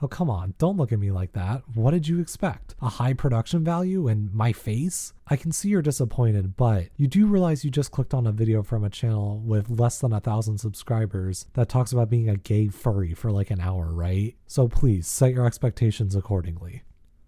Oh, come on, don't look at me like that. What did you expect? A high production value and my face? I can see you're disappointed, but you do realize you just clicked on a video from a channel with less than 1,000 subscribers that talks about being a gay furry for like an hour, right? So please set your expectations accordingly.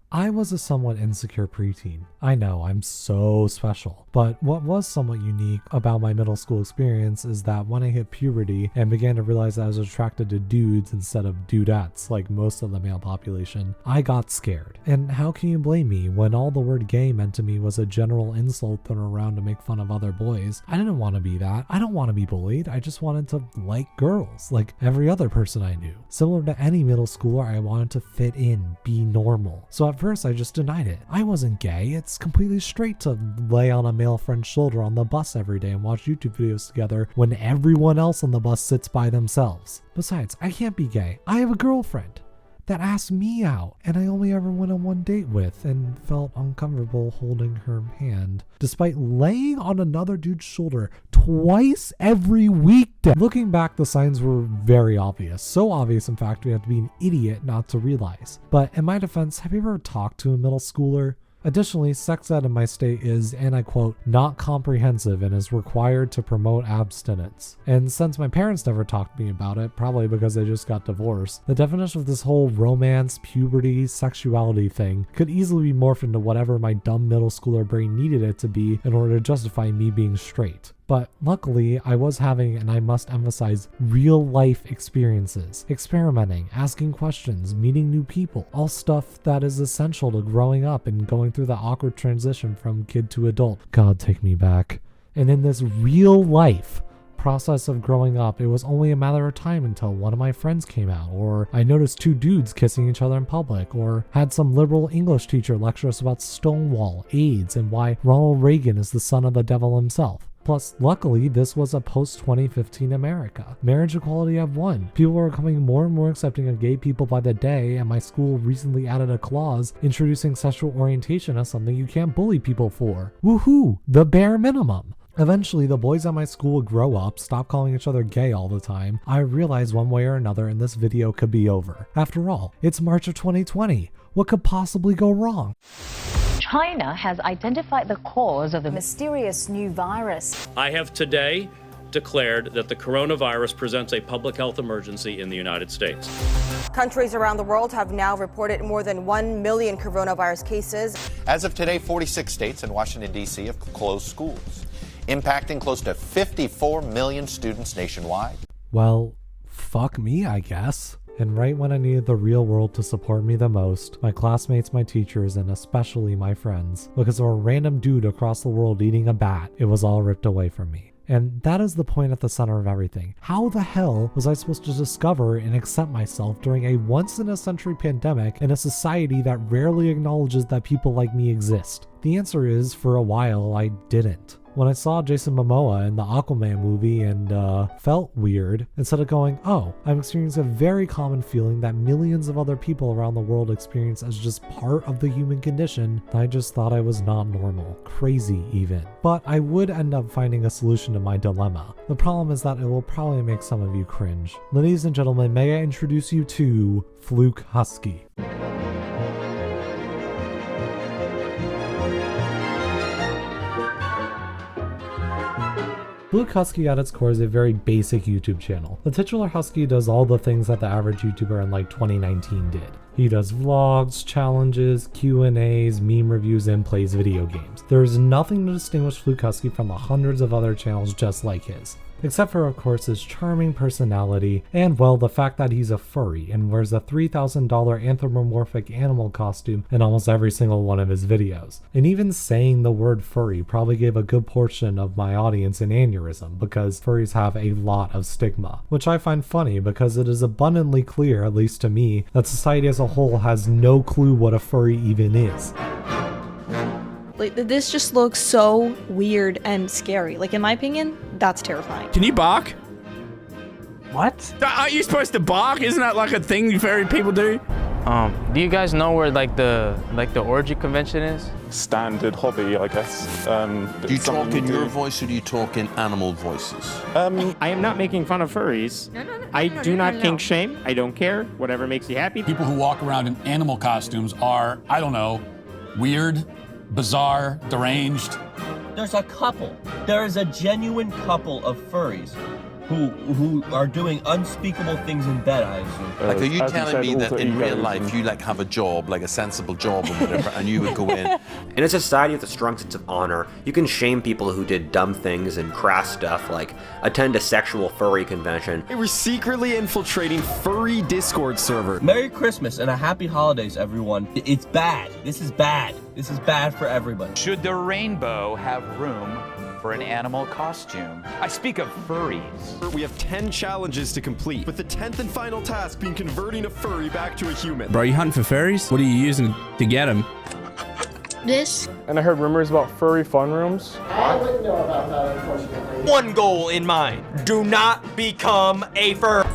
I was a somewhat insecure preteen. I know, I'm so special. But what was somewhat unique about my middle school experience is that when I hit puberty and began to realize I was attracted to dudes instead of dudettes like most of the male population, I got scared. And how can you blame me when all the word gay meant to me was a general insult thrown around to make fun of other boys? I didn't want to be that. I don't want to be bullied. I just wanted to like girls, like every other person I knew. Similar to any middle schooler, I wanted to fit in, be normal. So at first I just denied it. I wasn't gay. It's completely straight to lay on a male friend's shoulder on the bus every day and watch YouTube videos together when everyone else on the bus sits by themselves. Besides, I can't be gay. I have a girlfriend that asked me out and I only ever went on one date with and felt uncomfortable holding her hand, despite laying on another dude's shoulder twice every weekday. Looking back, the signs were very obvious. So obvious, in fact, we have to be an idiot not to realize. But in my defense, have you ever talked to a middle schooler? Additionally, sex ed in my state is, and I quote, not comprehensive and is required to promote abstinence. And since my parents never talked to me about it, probably because they just got divorced, the definition of this whole romance, puberty, sexuality thing could easily be morphed into whatever my dumb middle schooler brain needed it to be in order to justify me being straight. But luckily, I was having, and I must emphasize, real life experiences, experimenting, asking questions, meeting new people, all stuff that is essential to growing up and going through the awkward transition from kid to adult. God, take me back. And in this real life process of growing up, it was only a matter of time until one of my friends came out, or I noticed two dudes kissing each other in public, or had some liberal English teacher lecture us about Stonewall, AIDS, and why Ronald Reagan is the son of the devil himself. Plus, luckily, this was a post-2015 America. Marriage equality have won. People were becoming more and more accepting of gay people by the day, and my school recently added a clause introducing sexual orientation as something you can't bully people for. Woohoo! The bare minimum. Eventually, the boys at my school would grow up, stop calling each other gay all the time. I realized one way or another and this video could be over. After all, it's March of 2020. What could possibly go wrong? China has identified the cause of the mysterious new virus. I have today declared that the coronavirus presents a public health emergency in the United States. Countries around the world have now reported more than 1 million coronavirus cases. As of today, 46 states and Washington, D.C. have closed schools, impacting close to 54 million students nationwide. Well, fuck me, I guess. And right when I needed the real world to support me the most, my classmates, my teachers, and especially my friends, because of a random dude across the world eating a bat, it was all ripped away from me. And that is the point at the center of everything. How the hell was I supposed to discover and accept myself during a once-in-a-century pandemic in a society that rarely acknowledges that people like me exist? The answer is, for a while, I didn't. When I saw Jason Momoa in the Aquaman movie and felt weird, instead of going, oh, I'm experiencing a very common feeling that millions of other people around the world experience as just part of the human condition, I just thought I was not normal, crazy even. But I would end up finding a solution to my dilemma. The problem is that it will probably make some of you cringe. Ladies and gentlemen, may I introduce you to Fluke Husky. Fluke Husky at its core is a very basic YouTube channel. The titular Husky does all the things that the average YouTuber in like 2019 did. He does vlogs, challenges, Q&As, meme reviews, and plays video games. There is nothing to distinguish Fluke Husky from the hundreds of other channels just like his. Except for, of course, his charming personality, and, well, the fact that he's a furry and wears a $3,000 anthropomorphic animal costume in almost every single one of his videos. And even saying the word furry probably gave a good portion of my audience an aneurysm, because furries have a lot of stigma. Which I find funny because it is abundantly clear, at least to me, that society as a whole has no clue what a furry even is. Like, this just looks so weird and scary. Like, in my opinion, that's terrifying. Can you bark? What? Aren't you supposed to bark? Isn't that like a thing furry people do? Do you guys know where like the orgy convention is? standard hobby, I guess. Do you talk in your voice or do you talk in animal voices? I am not making fun of furries. I do not kink shame. I don't care. Whatever makes you happy. People who walk around in animal costumes are, I don't know, weird, bizarre, deranged. There's a couple. There is a genuine couple of furries who are doing unspeakable things in bed, I assume. Like, are you telling me that in real life you like have a job, like a sensible job or whatever, and you would go in? In a society with a strong sense of honor, you can shame people who did dumb things and crass stuff like attend a sexual furry convention. They were secretly infiltrating furry Discord server. Merry Christmas and a happy holidays, everyone. It's bad. This is bad. This is bad for everybody. Should the rainbow have room for an animal costume? I speak of furries. We have 10 challenges to complete, with the 10th and final task being converting a furry back to a human. Bro, are you hunting for furries? What are you using to get them? This. And I heard rumors about furry fun rooms. I wouldn't know about that, unfortunately. One goal in mind. Do not become a fur.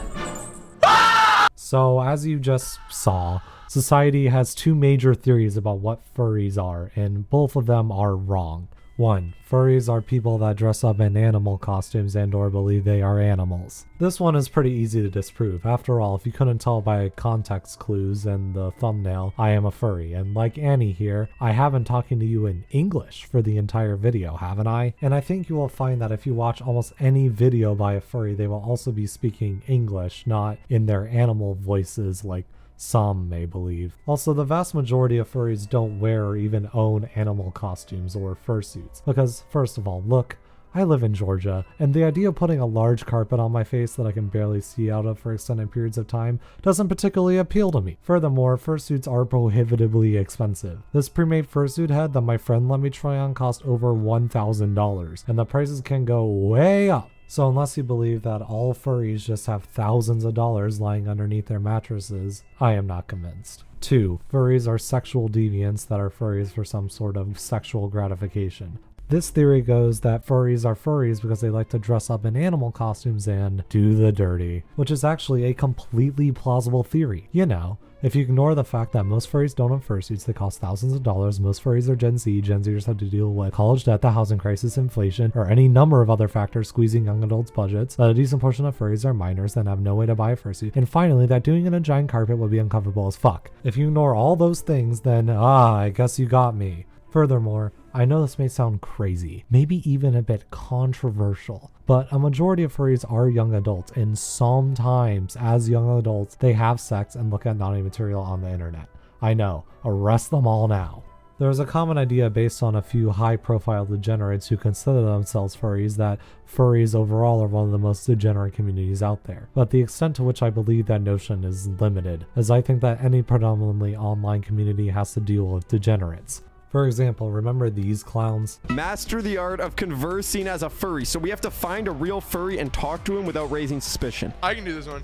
So, as you just saw, society has two major theories about what furries are, and both of them are wrong. 1. Furries are people that dress up in animal costumes and or believe they are animals. This one is pretty easy to disprove. After all, if you couldn't tell by context clues and the thumbnail, I am a furry. And like Annie here, I have been talking to you in English for the entire video, haven't I? And I think you will find that if you watch almost any video by a furry, they will also be speaking English, not in their animal voices like some may believe. Also, the vast majority of furries don't wear or even own animal costumes or fursuits. Because, first of all, look, I live in Georgia, and the idea of putting a large carpet on my face that I can barely see out of for extended periods of time doesn't particularly appeal to me. Furthermore, fursuits are prohibitively expensive. This pre-made fursuit head that my friend let me try on cost over $1,000, and the prices can go way up. So unless you believe that all furries just have thousands of dollars lying underneath their mattresses, I am not convinced. 2. Furries are sexual deviants that are furries for some sort of sexual gratification. This theory goes that furries are furries because they like to dress up in animal costumes and do the dirty, which is actually a completely plausible theory. You know, if you ignore the fact that most furries don't have fursuits that cost thousands of dollars, most furries are Gen Zers have to deal with college debt, the housing crisis, inflation, or any number of other factors squeezing young adults' budgets, that a decent portion of furries are minors and have no way to buy a fursuit, and finally, that doing it in a giant carpet would be uncomfortable as fuck. If you ignore all those things, then, I guess you got me. Furthermore, I know this may sound crazy, maybe even a bit controversial, but a majority of furries are young adults, and sometimes, as young adults, they have sex and look at naughty material on the internet. I know, arrest them all now. There's a common idea based on a few high-profile degenerates who consider themselves furries that furries overall are one of the most degenerate communities out there. But the extent to which I believe that notion is limited, as I think that any predominantly online community has to deal with degenerates. For example, remember these clowns? Master the art of conversing as a furry, so we have to find a real furry and talk to him without raising suspicion. I can do this one.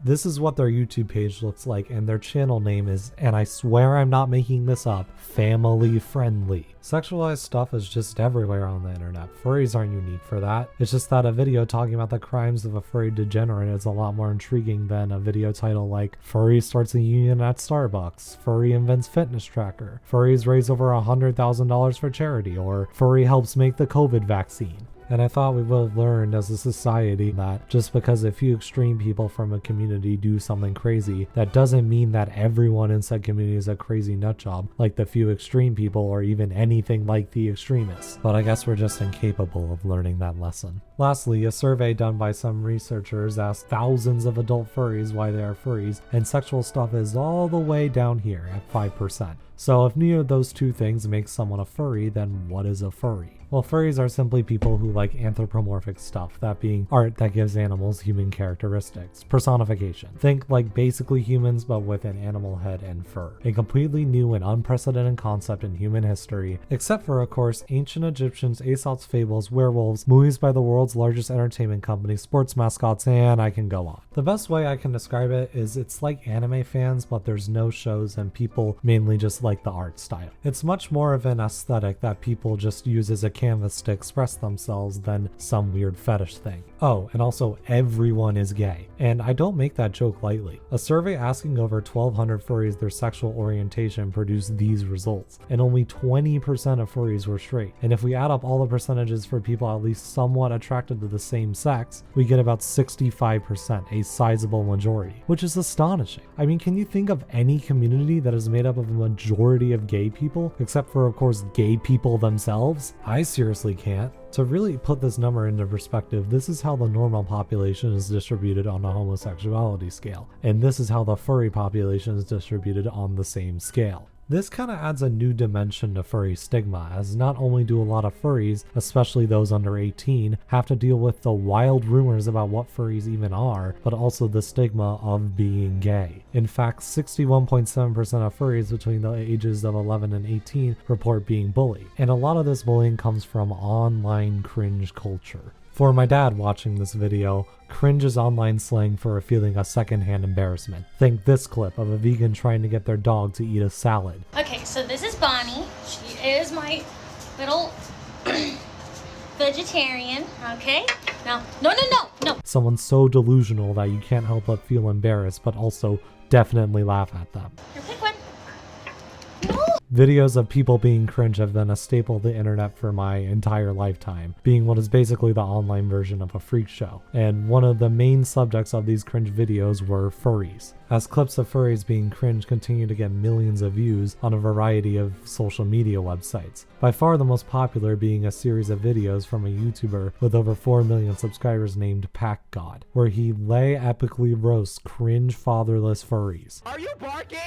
This is what their YouTube page looks like, and their channel name is, and I swear I'm not making this up, family friendly. Sexualized stuff is just everywhere on the internet. Furries aren't unique for that. It's just that a video talking about the crimes of a furry degenerate is a lot more intriguing than a video title like Furry starts a union at Starbucks, Furry invents fitness tracker, Furries raise over $100,000 for charity, or Furry helps make the COVID vaccine. And I thought we would have learned as a society that just because a few extreme people from a community do something crazy, that doesn't mean that everyone in said community is a crazy nutjob, like the few extreme people or even anything like the extremists. But I guess we're just incapable of learning that lesson. Lastly, a survey done by some researchers asked thousands of adult furries why they are furries, and sexual stuff is all the way down here at 5%. So if neither of those two things makes someone a furry, then what is a furry? Well, furries are simply people who like anthropomorphic stuff, that being art that gives animals human characteristics. Personification. Think like basically humans but with an animal head and fur. A completely new and unprecedented concept in human history, except for, of course, ancient Egyptians, Aesop's fables, werewolves, movies by the world's largest entertainment company, sports mascots, and I can go on. The best way I can describe it is it's like anime fans, but there's no shows and people mainly just like the art style. It's much more of an aesthetic that people just use as a canvas to express themselves than some weird fetish thing. Oh, and also everyone is gay. And I don't make that joke lightly. A survey asking over 1,200 furries their sexual orientation produced these results, and only 20% of furries were straight. And if we add up all the percentages for people at least somewhat attracted to the same sex, we get about 65%, a sizable majority, which is astonishing. I mean, can you think of any community that is made up of a majority of gay people, except for, of course, gay people themselves? I seriously can't. To really put this number into perspective, this is how the normal population is distributed on a homosexuality scale, and this is how the furry population is distributed on the same scale. This kind of adds a new dimension to furry stigma, as not only do a lot of furries, especially those under 18, have to deal with the wild rumors about what furries even are, but also the stigma of being gay. In fact, 61.7% of furries between the ages of 11 and 18 report being bullied, and a lot of this bullying comes from online cringe culture. For my dad watching this video, cringe is online slang for feeling a secondhand embarrassment. Think this clip of a vegan trying to get their dog to eat a salad. Okay, so this is Bonnie. She is my little vegetarian, okay? Now, no. Someone so delusional that you can't help but feel embarrassed, but also definitely laugh at them. Here, pick one. Videos of people being cringe have been a staple of the internet for my entire lifetime, being what is basically the online version of a freak show. And one of the main subjects of these cringe videos were furries, as clips of furries being cringe continue to get millions of views on a variety of social media websites. By far the most popular being a series of videos from a YouTuber with over 4 million subscribers named PackGod, where he lay epically roasts cringe fatherless furries. Are you barking?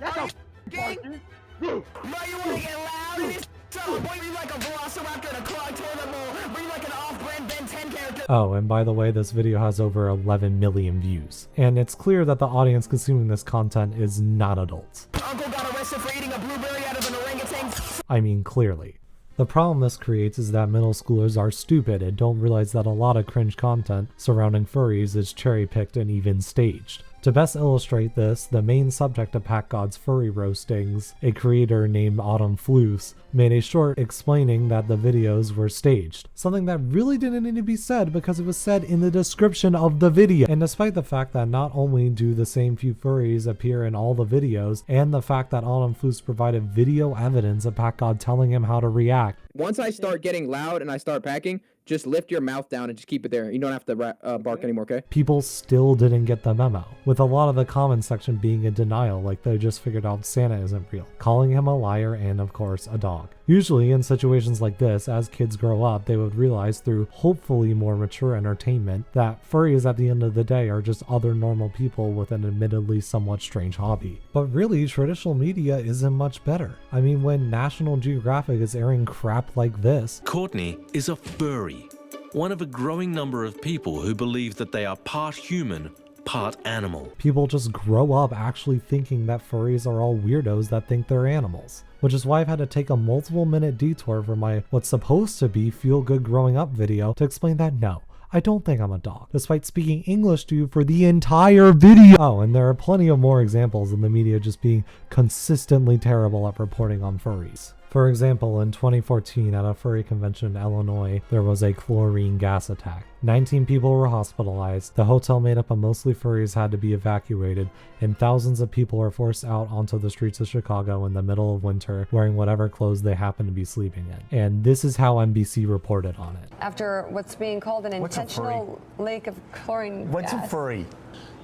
Are you barking? Bro, you wanna get loud in this song? Boy, you like a velociraptor and a clogged toilet bowl. Bro, you like an off-brand Ben 10 character. Oh, and by the way, this video has over 11 million views. And it's clear that the audience consuming this content is not adults. Uncle got arrested for eating a blueberry out of an orangutan. I mean, clearly. The problem this creates is that middle schoolers are stupid and don't realize that a lot of cringe content surrounding furries is cherry-picked and even staged. To best illustrate this, the main subject of PackGod's furry roastings, a creator named Fluke, made a short explaining that the videos were staged. Something that really didn't need to be said because it was said in the description of the video. And despite the fact that not only do the same few furries appear in all the videos, and the fact that Fluke provided video evidence of PackGod telling him how to react. Once I start getting loud and I start packing, just lift your mouth down and just keep it there. You don't have to bark anymore, okay? People still didn't get the memo, with a lot of the comment section being in denial, like they just figured out Santa isn't real, calling him a liar and, of course, a dog. Usually in situations like this, as kids grow up, they would realize through hopefully more mature entertainment that furries at the end of the day are just other normal people with an admittedly somewhat strange hobby. But really, traditional media isn't much better. I mean, when National Geographic is airing crap like this. Courtney is a furry, one of a growing number of people who believe that they are part human, part animal. People just grow up actually thinking that furries are all weirdos that think they're animals. Which is why I've had to take a multiple minute detour for my what's supposed to be feel good growing up video to explain that no, I don't think I'm a dog, despite speaking English to you for the entire video. Oh, and there are plenty of more examples of the media just being consistently terrible at reporting on furries. For example, in 2014 at a furry convention in Illinois, there was a chlorine gas attack. 19 people were hospitalized, the hotel made up of mostly furries had to be evacuated, and thousands of people were forced out onto the streets of Chicago in the middle of winter wearing whatever clothes they happened to be sleeping in. And this is how NBC reported on it. After what's being called an intentional leak of chlorine What's gas. a furry?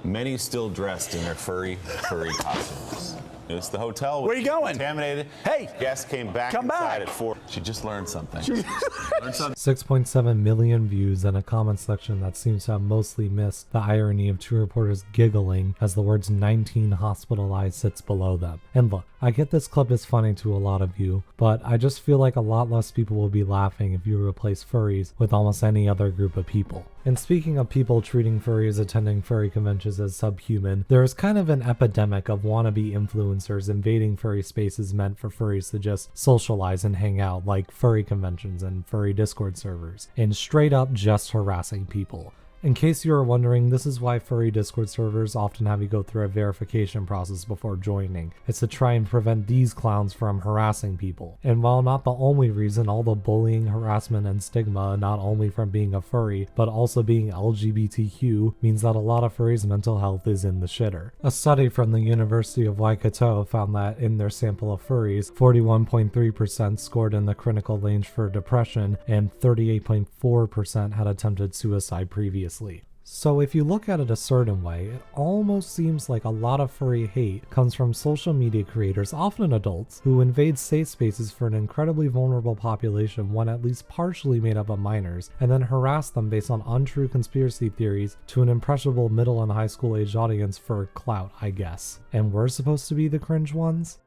Many still dressed in their furry costumes. It's the hotel. Where are you going? Contaminated. Hey! Guests came back Come inside back. at 4. She just learned something. 6.7 million views and a comment section that seems to have mostly missed the irony of two reporters giggling as the words 19 hospitalized sits below them. And look, I get this clip is funny to a lot of you, but I just feel like a lot less people will be laughing if you replace furries with almost any other group of people. And speaking of people treating furries attending furry conventions as subhuman, there is kind of an epidemic of wannabe influencers invading furry spaces meant for furries to just socialize and hang out, like furry conventions and furry Discord servers, and straight up just harassing people. In case you were wondering, this is why furry Discord servers often have you go through a verification process before joining. It's to try and prevent these clowns from harassing people. And while not the only reason, all the bullying, harassment, and stigma, not only from being a furry, but also being LGBTQ, means that a lot of furries' mental health is in the shitter. A study from the University of Waikato found that in their sample of furries, 41.3% scored in the critical range for depression, and 38.4% had attempted suicide previously. So if you look at it a certain way, it almost seems like a lot of furry hate comes from social media creators, often adults, who invade safe spaces for an incredibly vulnerable population, one at least partially made up of minors, and then harass them based on untrue conspiracy theories to an impressionable middle and high school age audience for clout, I guess. And we're supposed to be the cringe ones?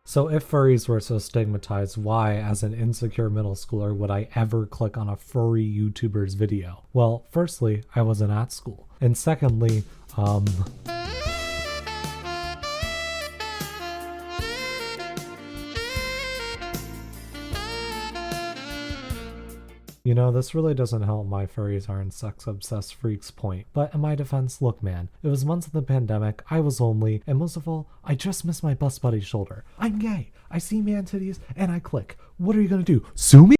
So if furries were so stigmatized, why, as an insecure middle schooler, would I ever click on a furry YouTuber's video? Well, firstly, I wasn't at school. And secondly, you know, this really doesn't help my furries aren't sex-obsessed freaks point. But in my defense, look man, it was months of the pandemic, I was lonely, and most of all, I just missed my bus buddy's shoulder. I'm gay, I see man titties, and I click. What are you gonna do, sue me?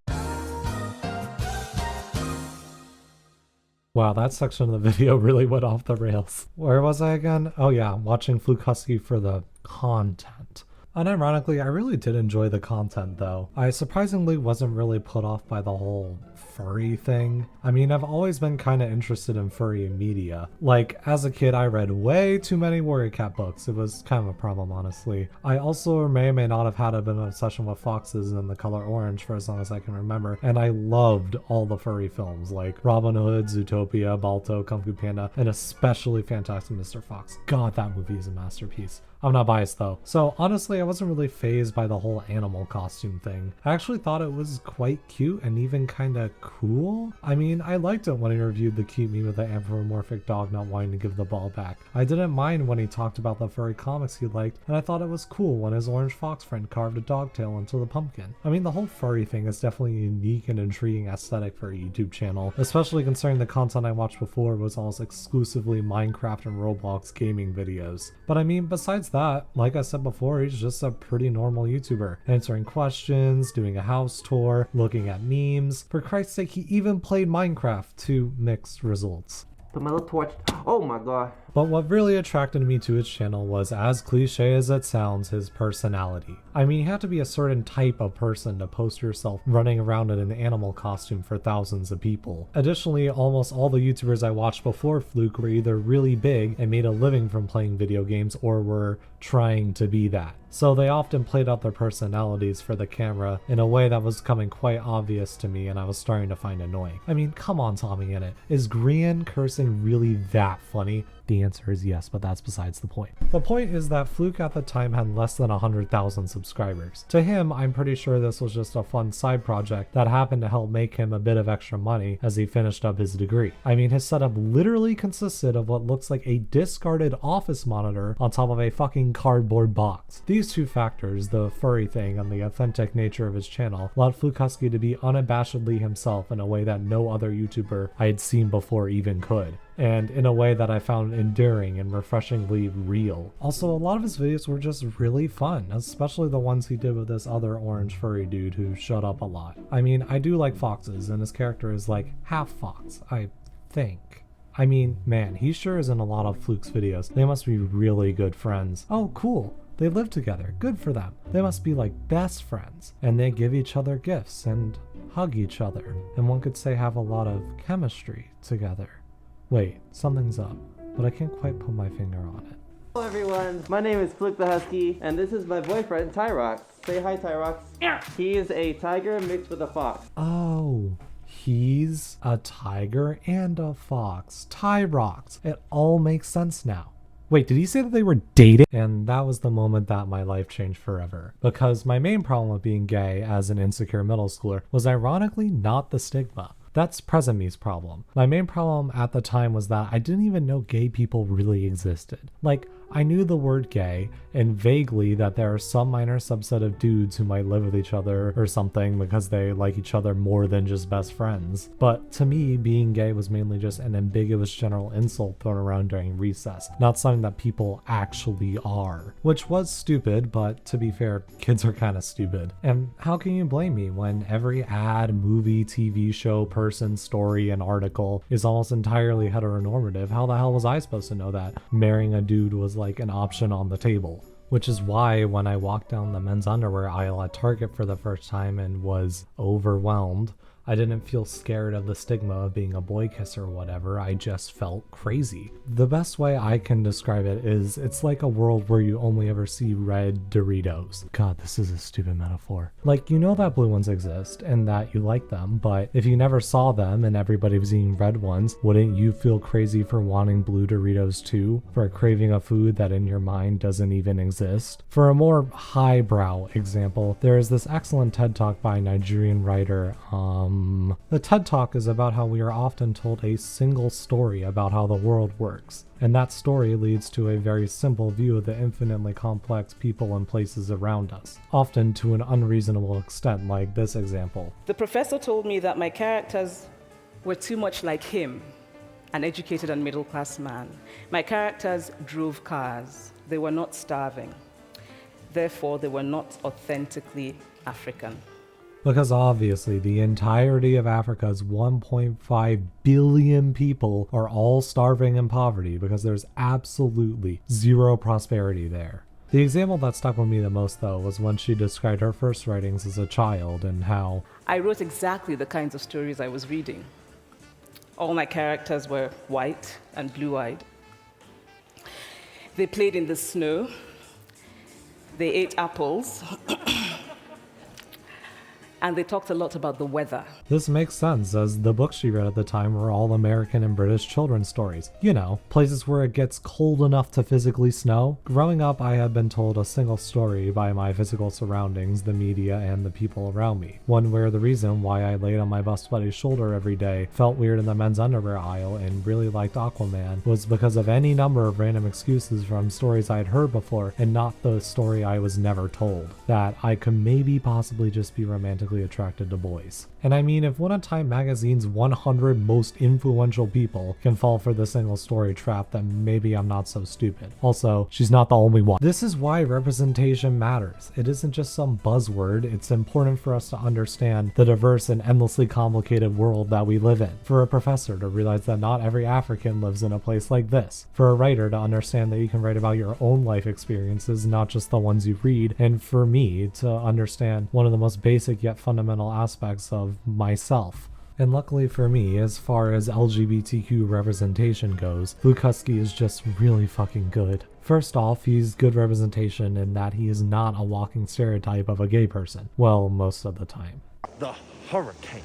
Wow, that section of the video really went off the rails. Where was I again? Oh yeah, watching Fluke Husky for the content. Unironically, I really did enjoy the content though. I surprisingly wasn't really put off by the whole furry thing. I mean, I've always been kind of interested in furry media. Like, as a kid, I read way too many Warrior Cat books. It was kind of a problem, honestly. I also may or may not have had a bit of an obsession with foxes and the color orange for as long as I can remember, and I loved all the furry films like Robin Hood, Zootopia, Balto, Kung Fu Panda, and especially Fantastic Mr. Fox. God, that movie is a masterpiece. I'm not biased though. So honestly, I wasn't really fazed by the whole animal costume thing. I actually thought it was quite cute and even kinda cool. I mean, I liked it when he reviewed the cute meme with the anthropomorphic dog not wanting to give the ball back. I didn't mind when he talked about the furry comics he liked, and I thought it was cool when his orange fox friend carved a dog tail into the pumpkin. I mean, the whole furry thing is definitely a unique and intriguing aesthetic for a YouTube channel, especially considering the content I watched before was almost exclusively Minecraft and Roblox gaming videos. But I mean, besides that, like I said before, he's just a pretty normal YouTuber, answering questions, doing a house tour, looking at memes. For Christ's sake, he even played Minecraft to mixed results. Put my little torch. Oh my god. But what really attracted me to his channel was, as cliche as it sounds, his personality. I mean, you have to be a certain type of person to post yourself running around in an animal costume for thousands of people. Additionally, almost all the YouTubers I watched before Fluke were either really big and made a living from playing video games or were trying to be that. So they often played out their personalities for the camera in a way that was becoming quite obvious to me and I was starting to find annoying. I mean, come on Tommy in it. Is Grian cursing really that funny? The answer is yes, but that's besides the point. The point is that Fluke at the time had less than 100,000 subscribers. To him, I'm pretty sure this was just a fun side project that happened to help make him a bit of extra money as he finished up his degree. I mean, his setup literally consisted of what looks like a discarded office monitor on top of a fucking cardboard box. These two factors, the furry thing and the authentic nature of his channel, allowed Fluke Husky to be unabashedly himself in a way that no other YouTuber I had seen before even could, and in a way that I found endearing and refreshingly real. Also, a lot of his videos were just really fun, especially the ones he did with this other orange furry dude who shut up a lot. I mean, I do like foxes, and his character is like half fox, I think. I mean, man, he sure is in a lot of Fluke's videos. They must be really good friends. Oh, cool. They live together. Good for them. They must be like best friends. And they give each other gifts and hug each other. And one could say have a lot of chemistry together. Wait, something's up, but I can't quite put my finger on it. Hello everyone, my name is Fluke the Husky, and this is my boyfriend, Tyrox. Say hi, Tyrox. Yeah. He is a tiger mixed with a fox. Oh, he's a tiger and a fox. Tyrox. It all makes sense now. Wait, did he say that they were dating? And that was the moment that my life changed forever. Because my main problem with being gay as an insecure middle schooler was ironically not the stigma. That's present me's problem. My main problem at the time was that I didn't even know gay people really existed. Like, I knew the word gay, and vaguely that there are some minor subset of dudes who might live with each other or something because they like each other more than just best friends. But to me, being gay was mainly just an ambiguous general insult thrown around during recess, not something that people actually are. Which was stupid, but to be fair, kids are kind of stupid. And how can you blame me when every ad, movie, TV show, person, story, and article is almost entirely heteronormative? How the hell was I supposed to know that marrying a dude was like an option on the table? Which is why when I walked down the men's underwear aisle at Target for the first time and was overwhelmed, I didn't feel scared of the stigma of being a boy kisser or whatever, I just felt crazy. The best way I can describe it is it's like a world where you only ever see red Doritos. God, this is a stupid metaphor. Like, you know that blue ones exist and that you like them, but if you never saw them and everybody was eating red ones, wouldn't you feel crazy for wanting blue Doritos too? For craving a food that in your mind doesn't even exist? For a more highbrow example, there is this excellent TED Talk by a Nigerian writer, the TED Talk is about how we are often told a single story about how the world works, and that story leads to a very simple view of the infinitely complex people and places around us, often to an unreasonable extent, like this example. The professor told me that my characters were too much like him, an educated and middle-class man. My characters drove cars. They were not starving. Therefore, they were not authentically African. Because obviously the entirety of Africa's 1.5 billion people are all starving in poverty because there's absolutely zero prosperity there. The example that stuck with me the most though was when she described her first writings as a child and how I wrote exactly the kinds of stories I was reading. All my characters were white and blue-eyed. They played in the snow. They ate apples. And they talked a lot about the weather. This makes sense, as the books she read at the time were all American and British children's stories. You know, places where it gets cold enough to physically snow. Growing up, I had been told a single story by my physical surroundings, the media, and the people around me. One where the reason why I laid on my best buddy's shoulder every day, felt weird in the men's underwear aisle, and really liked Aquaman was because of any number of random excuses from stories I'd heard before, and not the story I was never told. That I could maybe possibly just be romantically attracted to boys. And I mean, if one of Time Magazine's 100 most influential people can fall for the single story trap, then maybe I'm not so stupid. Also, she's not the only one. This is why representation matters. It isn't just some buzzword, it's important for us to understand the diverse and endlessly complicated world that we live in. For a professor to realize that not every African lives in a place like this. For a writer to understand that you can write about your own life experiences, not just the ones you read. And for me to understand one of the most basic yet fundamental aspects of myself. And luckily for me, as far as LGBTQ representation goes, Fluke Husky is just really fucking good. First off, he's good representation in that he is not a walking stereotype of a gay person. Well, most of the time. The hurricane.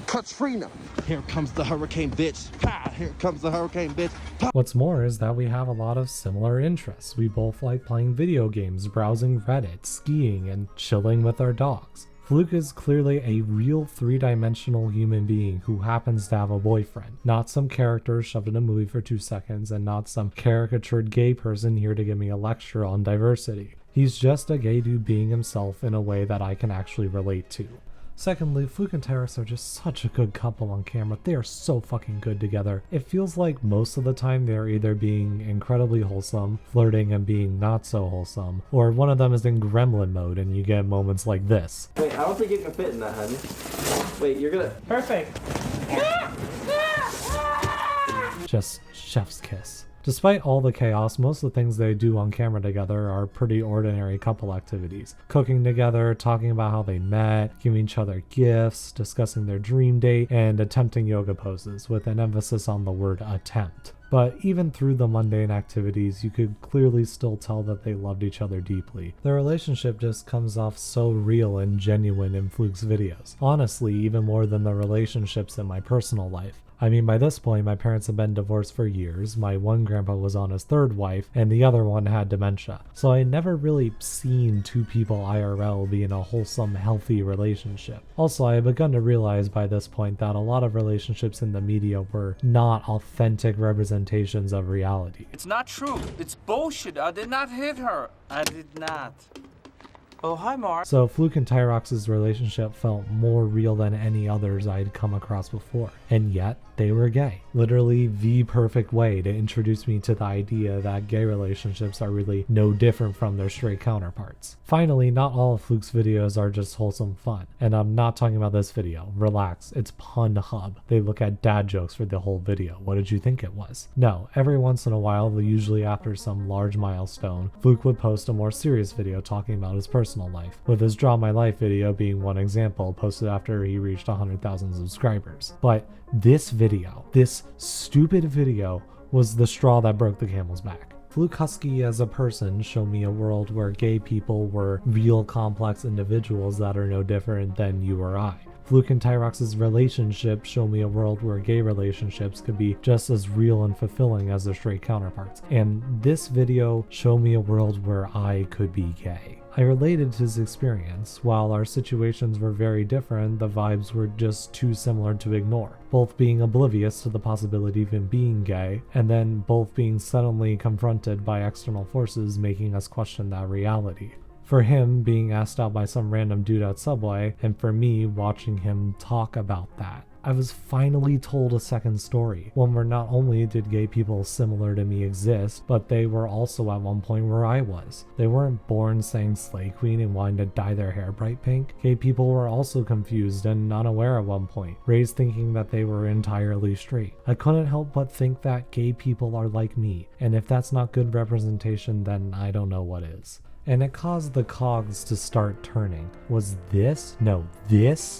Katrina. Here comes the hurricane, bitch. Ha! Here comes the hurricane, bitch. Pa! What's more is that we have a lot of similar interests. We both like playing video games, browsing Reddit, skiing, and chilling with our dogs. Fluke is clearly a real three-dimensional human being who happens to have a boyfriend, not some character shoved in a movie for 2 seconds, and not some caricatured gay person here to give me a lecture on diversity. He's just a gay dude being himself in a way that I can actually relate to. Secondly, Fluke and Terrace are just such a good couple on camera. They are so fucking good together. It feels like most of the time they're either being incredibly wholesome, flirting and being not so wholesome, or one of them is in gremlin mode and you get moments like this. Wait, I don't think you can fit in that, honey. Wait, you're gonna... Perfect! Just chef's kiss. Despite all the chaos, most of the things they do on camera together are pretty ordinary couple activities. Cooking together, talking about how they met, giving each other gifts, discussing their dream date, and attempting yoga poses, with an emphasis on the word attempt. But even through the mundane activities, you could clearly still tell that they loved each other deeply. Their relationship just comes off so real and genuine in Fluke's videos. Honestly, even more than the relationships in my personal life. I mean, by this point, my parents have been divorced for years, my one grandpa was on his third wife, and the other one had dementia. So I never really seen two people IRL be in a wholesome, healthy relationship. Also, I had begun to realize by this point that a lot of relationships in the media were not authentic representations representations of reality. It's not true. It's bullshit. I did not hit her. I did not. Oh, hi, Mark. So Fluke and Tyrox's relationship felt more real than any others I'd come across before. And yet, they were gay. Literally the perfect way to introduce me to the idea that gay relationships are really no different from their straight counterparts. Finally, not all of Fluke's videos are just wholesome fun. And I'm not talking about this video. Relax, it's Pun Hub. They look at dad jokes for the whole video. What did you think it was? No, every once in a while, usually after some large milestone, Fluke would post a more serious video talking about his personal life, with his Draw My Life video being one example posted after he reached 100,000 subscribers. But this video, this stupid video, was the straw that broke the camel's back. Fluke Husky as a person showed me a world where gay people were real complex individuals that are no different than you or I. Fluke and Tyrox's relationship showed me a world where gay relationships could be just as real and fulfilling as their straight counterparts. And this video showed me a world where I could be gay. I related to his experience. While our situations were very different, the vibes were just too similar to ignore. Both being oblivious to the possibility of him being gay, and then both being suddenly confronted by external forces making us question that reality. For him, being asked out by some random dude at Subway, and for me, watching him talk about that. I was finally told a second story, one where not only did gay people similar to me exist, but they were also at one point where I was. They weren't born saying slay queen and wanting to dye their hair bright pink. Gay people were also confused and unaware at one point, raised thinking that they were entirely straight. I couldn't help but think that gay people are like me, and if that's not good representation, then I don't know what is. And it caused the cogs to start turning. Was this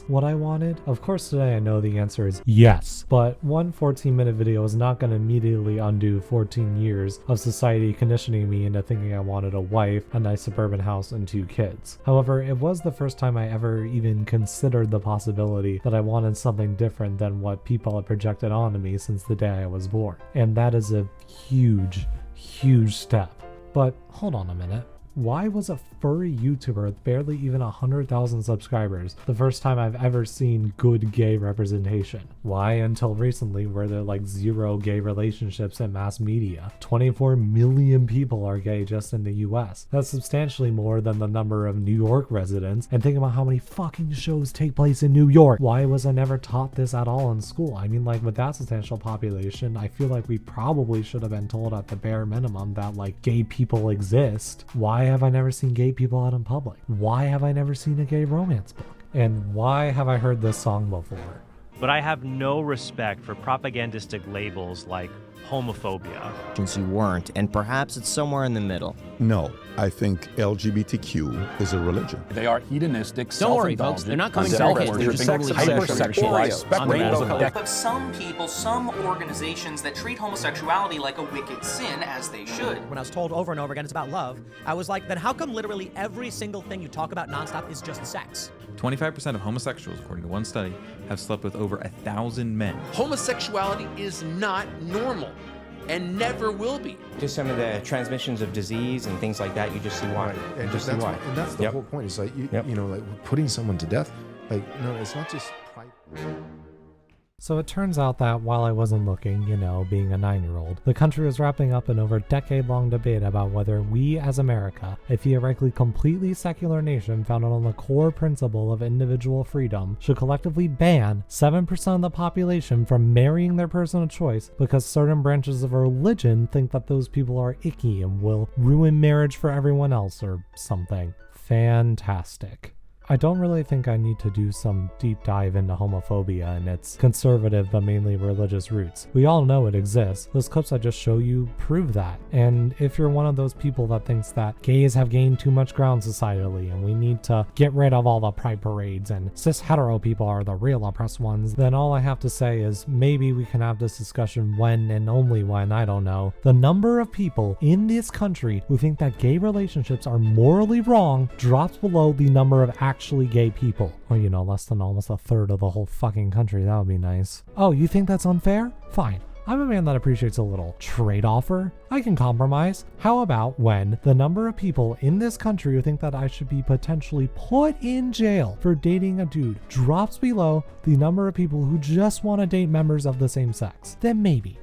what I wanted? Of course today I know the answer is yes, but one 14-minute video is not going to immediately undo 14 years of society conditioning me into thinking I wanted a wife, a nice suburban house, and 2 kids. However, it was the first time I ever even considered the possibility that I wanted something different than what people had projected onto me since the day I was born. And that is a huge, huge step. But hold on a minute. Why was a furry YouTuber with barely even 100,000 subscribers the first time I've ever seen good gay representation? Why, until recently, were there like 0 gay relationships in mass media? 24 million people are gay just in the US. That's substantially more than the number of New York residents, and think about how many fucking shows take place in New York. Why was I never taught this at all in school? I mean, like, with that substantial population, I feel like we probably should have been told at the bare minimum that, like, gay people exist. Why have I never seen gay people out in public? Why have I never seen a gay romance book? And why have I heard this song before? But I have no respect for propagandistic labels like homophobia. Since you weren't, and perhaps it's somewhere in the middle. No, I think LGBTQ is a religion. They are hedonistic, Don't worry, folks. They're not coming self-worshiping, hypersexualized spectrums of But some people, some organizations that treat homosexuality like a wicked sin, as they should. When I was told over and over again it's about love, I was like, then how come literally every single thing you talk about nonstop is just sex? 25% of homosexuals, according to one study, have slept with over 1,000 men. Homosexuality is not normal and never will be. Just some of the transmissions of disease and things like that, you just see why. Right. And just see why. And that's the whole point. It's like, you know, like putting someone to death. Like, no, it's not just pride. So it turns out that while I wasn't looking, you know, being a 9-year-old, the country was wrapping up an over decade-long debate about whether we as America, a theoretically completely secular nation founded on the core principle of individual freedom, should collectively ban 7% of the population from marrying their person of choice because certain branches of religion think that those people are icky and will ruin marriage for everyone else or something. Fantastic. I don't really think I need to do some deep dive into homophobia and its conservative but mainly religious roots. We all know it exists. Those clips I just show you prove that. And if you're one of those people that thinks that gays have gained too much ground societally and we need to get rid of all the pride parades and cis hetero people are the real oppressed ones, then all I have to say is maybe we can have this discussion when and only when, I don't know, the number of people in this country who think that gay relationships are morally wrong drops below the number of actually gay people. Or, you know, less than almost a third of the whole fucking country. That would be nice. Oh, you think that's unfair? Fine. I'm a man that appreciates a little trade offer. I can compromise. How about when the number of people in this country who think that I should be potentially put in jail for dating a dude drops below the number of people who just want to date members of the same sex? Then maybe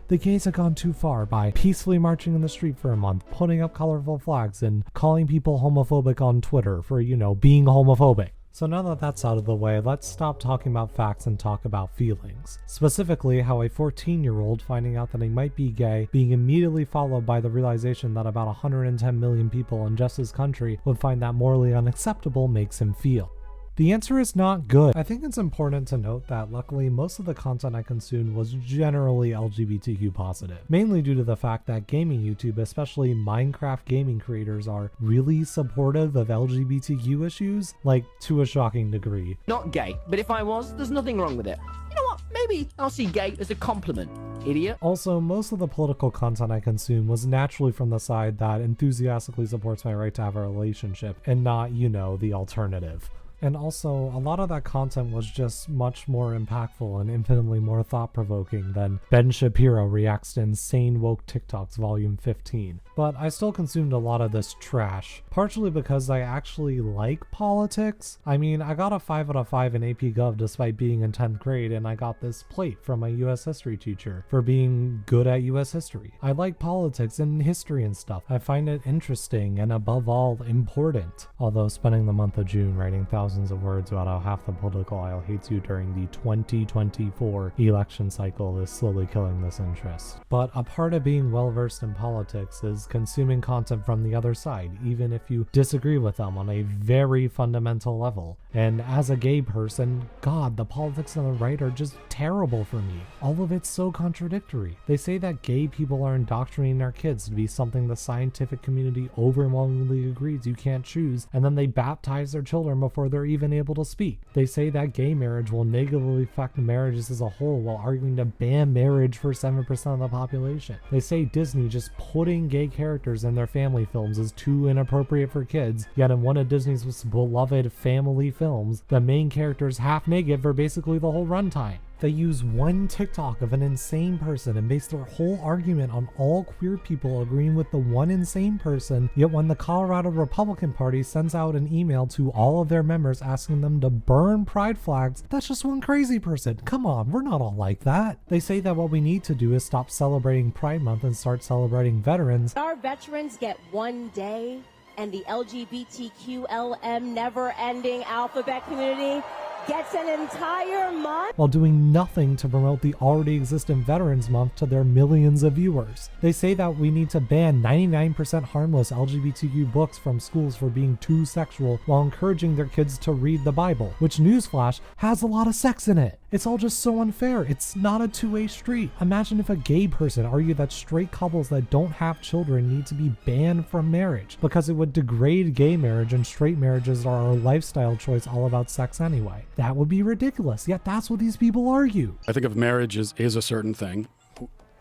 The gays have gone too far by peacefully marching in the street for a month, putting up colorful flags, and calling people homophobic on Twitter for, being homophobic. So now that that's out of the way, let's stop talking about facts and talk about feelings. Specifically, how a 14-year-old finding out that he might be gay, being immediately followed by the realization that about 110 million people in just his country would find that morally unacceptable, makes him feel. The answer is not good. I think it's important to note that luckily most of the content I consumed was generally LGBTQ positive, mainly due to the fact that gaming YouTube, especially Minecraft gaming creators, are really supportive of LGBTQ issues, like to a shocking degree. Not gay, but if I was, there's nothing wrong with it. You know what, maybe I'll see gay as a compliment, idiot. Also, most of the political content I consume was naturally from the side that enthusiastically supports my right to have a relationship, and not, the alternative. And also, a lot of that content was just much more impactful and infinitely more thought-provoking than Ben Shapiro reacts to insane woke TikToks volume 15. But I still consumed a lot of this trash, partially because I actually like politics. I mean, I got a 5 out of 5 in AP Gov despite being in 10th grade, and I got this plate from my US history teacher for being good at US history. I like politics and history and stuff. I find it interesting and above all, important. Although spending the month of June writing thousands of words about how half the political aisle hates you during the 2024 election cycle is slowly killing this interest. But a part of being well versed in politics is consuming content from the other side, even if you disagree with them on a very fundamental level. And as a gay person, God, the politics on the right are just terrible for me. All of it's so contradictory. They say that gay people are indoctrinating our kids to be something the scientific community overwhelmingly agrees you can't choose, and then they baptize their children before they're even able to speak. They say that gay marriage will negatively affect marriages as a whole while arguing to ban marriage for 7% of the population. They say Disney just putting gay characters in their family films is too inappropriate for kids, yet in one of Disney's most beloved family films, the main character is half naked for basically the whole runtime. They use one TikTok of an insane person and base their whole argument on all queer people agreeing with the one insane person, yet when the Colorado Republican Party sends out an email to all of their members asking them to burn pride flags, that's just one crazy person. Come on, we're not all like that. They say that what we need to do is stop celebrating Pride Month and start celebrating veterans. Our veterans get one day, and the LGBTQLM never-ending alphabet community gets an entire month, while doing nothing to promote the already existent Veterans Month to their millions of viewers. They say that we need to ban 99% harmless LGBTQ books from schools for being too sexual while encouraging their kids to read the Bible, which, newsflash, has a lot of sex in it. It's all just so unfair. It's not a two-way street. Imagine if a gay person argued that straight couples that don't have children need to be banned from marriage because it would degrade gay marriage and straight marriages are a lifestyle choice all about sex anyway. That would be ridiculous, yet that's what these people argue. I think of marriage is a certain thing,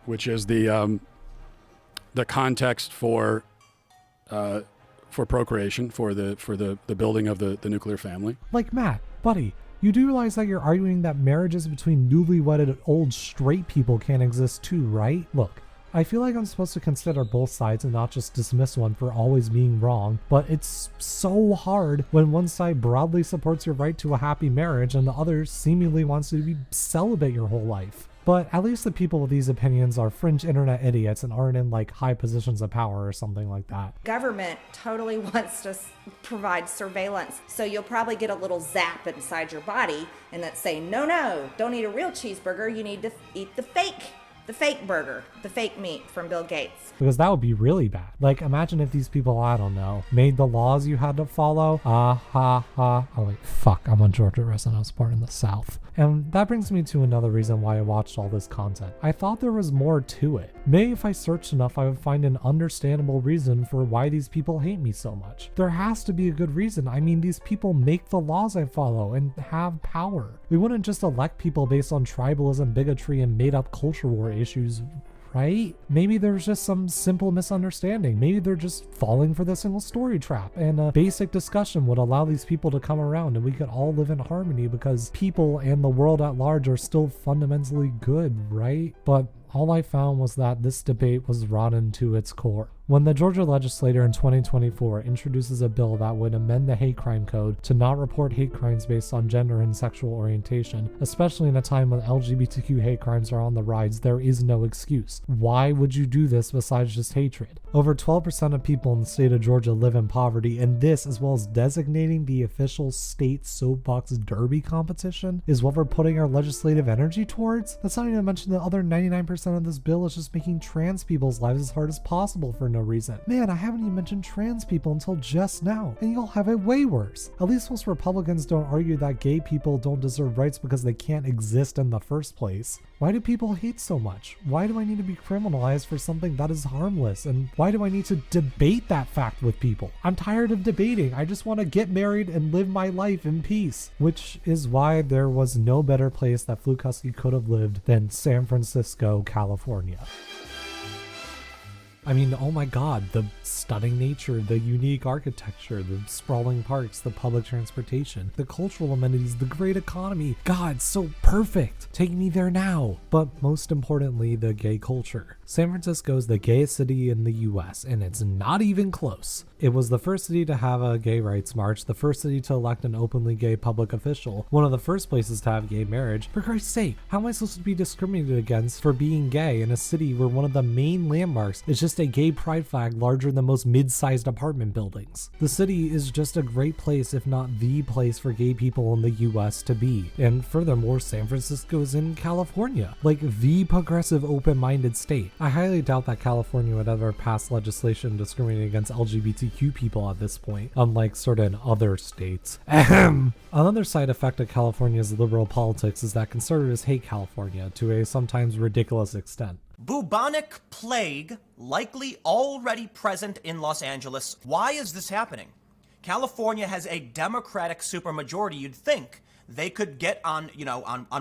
which is the context for procreation, for the building of the nuclear family. Like, Matt, buddy, you do realize that you're arguing that marriages between newly wedded old straight people can't exist too, right? Look, I feel like I'm supposed to consider both sides and not just dismiss one for always being wrong, but it's so hard when one side broadly supports your right to a happy marriage and the other seemingly wants you to be celibate your whole life. But at least the people with these opinions are fringe internet idiots and aren't in like high positions of power or something like that. Government totally wants to provide surveillance, so you'll probably get a little zap inside your body and that's saying, no, don't eat a real cheeseburger, you need to eat the fake burger, the fake meat from Bill Gates. Because that would be really bad. Like, imagine if these people, I don't know, made the laws you had to follow. Oh wait, fuck, I'm on Georgia resident, I was born in the South. And that brings me to another reason why I watched all this content. I thought there was more to it. Maybe if I searched enough, I would find an understandable reason for why these people hate me so much. There has to be a good reason. I mean, these people make the laws I follow and have power. We wouldn't just elect people based on tribalism, bigotry, and made-up culture war issues, right? Maybe there's just some simple misunderstanding. Maybe they're just falling for the single story trap, and a basic discussion would allow these people to come around and we could all live in harmony because people and the world at large are still fundamentally good, right? But all I found was that this debate was rotten to its core. When the Georgia legislature in 2024 introduces a bill that would amend the hate crime code to not report hate crimes based on gender and sexual orientation, especially in a time when LGBTQ hate crimes are on the rise, there is no excuse. Why would you do this besides just hatred? Over 12% of people in the state of Georgia live in poverty, and this, as well as designating the official state soapbox derby competition, is what we're putting our legislative energy towards? That's not even to mention the other 99% of this bill is just making trans people's lives as hard as possible for no reason. Man, I haven't even mentioned trans people until just now, and you'll have it way worse. At least most Republicans don't argue that gay people don't deserve rights because they can't exist in the first place. Why do people hate so much? Why do I need to be criminalized for something that is harmless? And why do I need to debate that fact with people? I'm tired of debating. I just want to get married and live my life in peace. Which is why there was no better place that Fluke Husky could have lived than San Francisco, California. I mean, oh my god, the stunning nature, the unique architecture, the sprawling parks, the public transportation, the cultural amenities, the great economy. God, so perfect. Take me there now. But most importantly, the gay culture. San Francisco is the gayest city in the US, and it's not even close. It was the first city to have a gay rights march, the first city to elect an openly gay public official, one of the first places to have gay marriage. For Christ's sake, how am I supposed to be discriminated against for being gay in a city where one of the main landmarks is just a gay pride flag larger than most mid-sized apartment buildings? The city is just a great place, if not the place for gay people in the US to be. And furthermore, San Francisco is in California, like the progressive open-minded state. I highly doubt that California would ever pass legislation discriminating against LGBTQ people at this point, unlike certain other states. Ahem. Another side effect of California's liberal politics is that conservatives hate California to a sometimes ridiculous extent. Bubonic plague likely already present in Los Angeles. Why is this happening? California has a Democratic supermajority. You'd think they could get on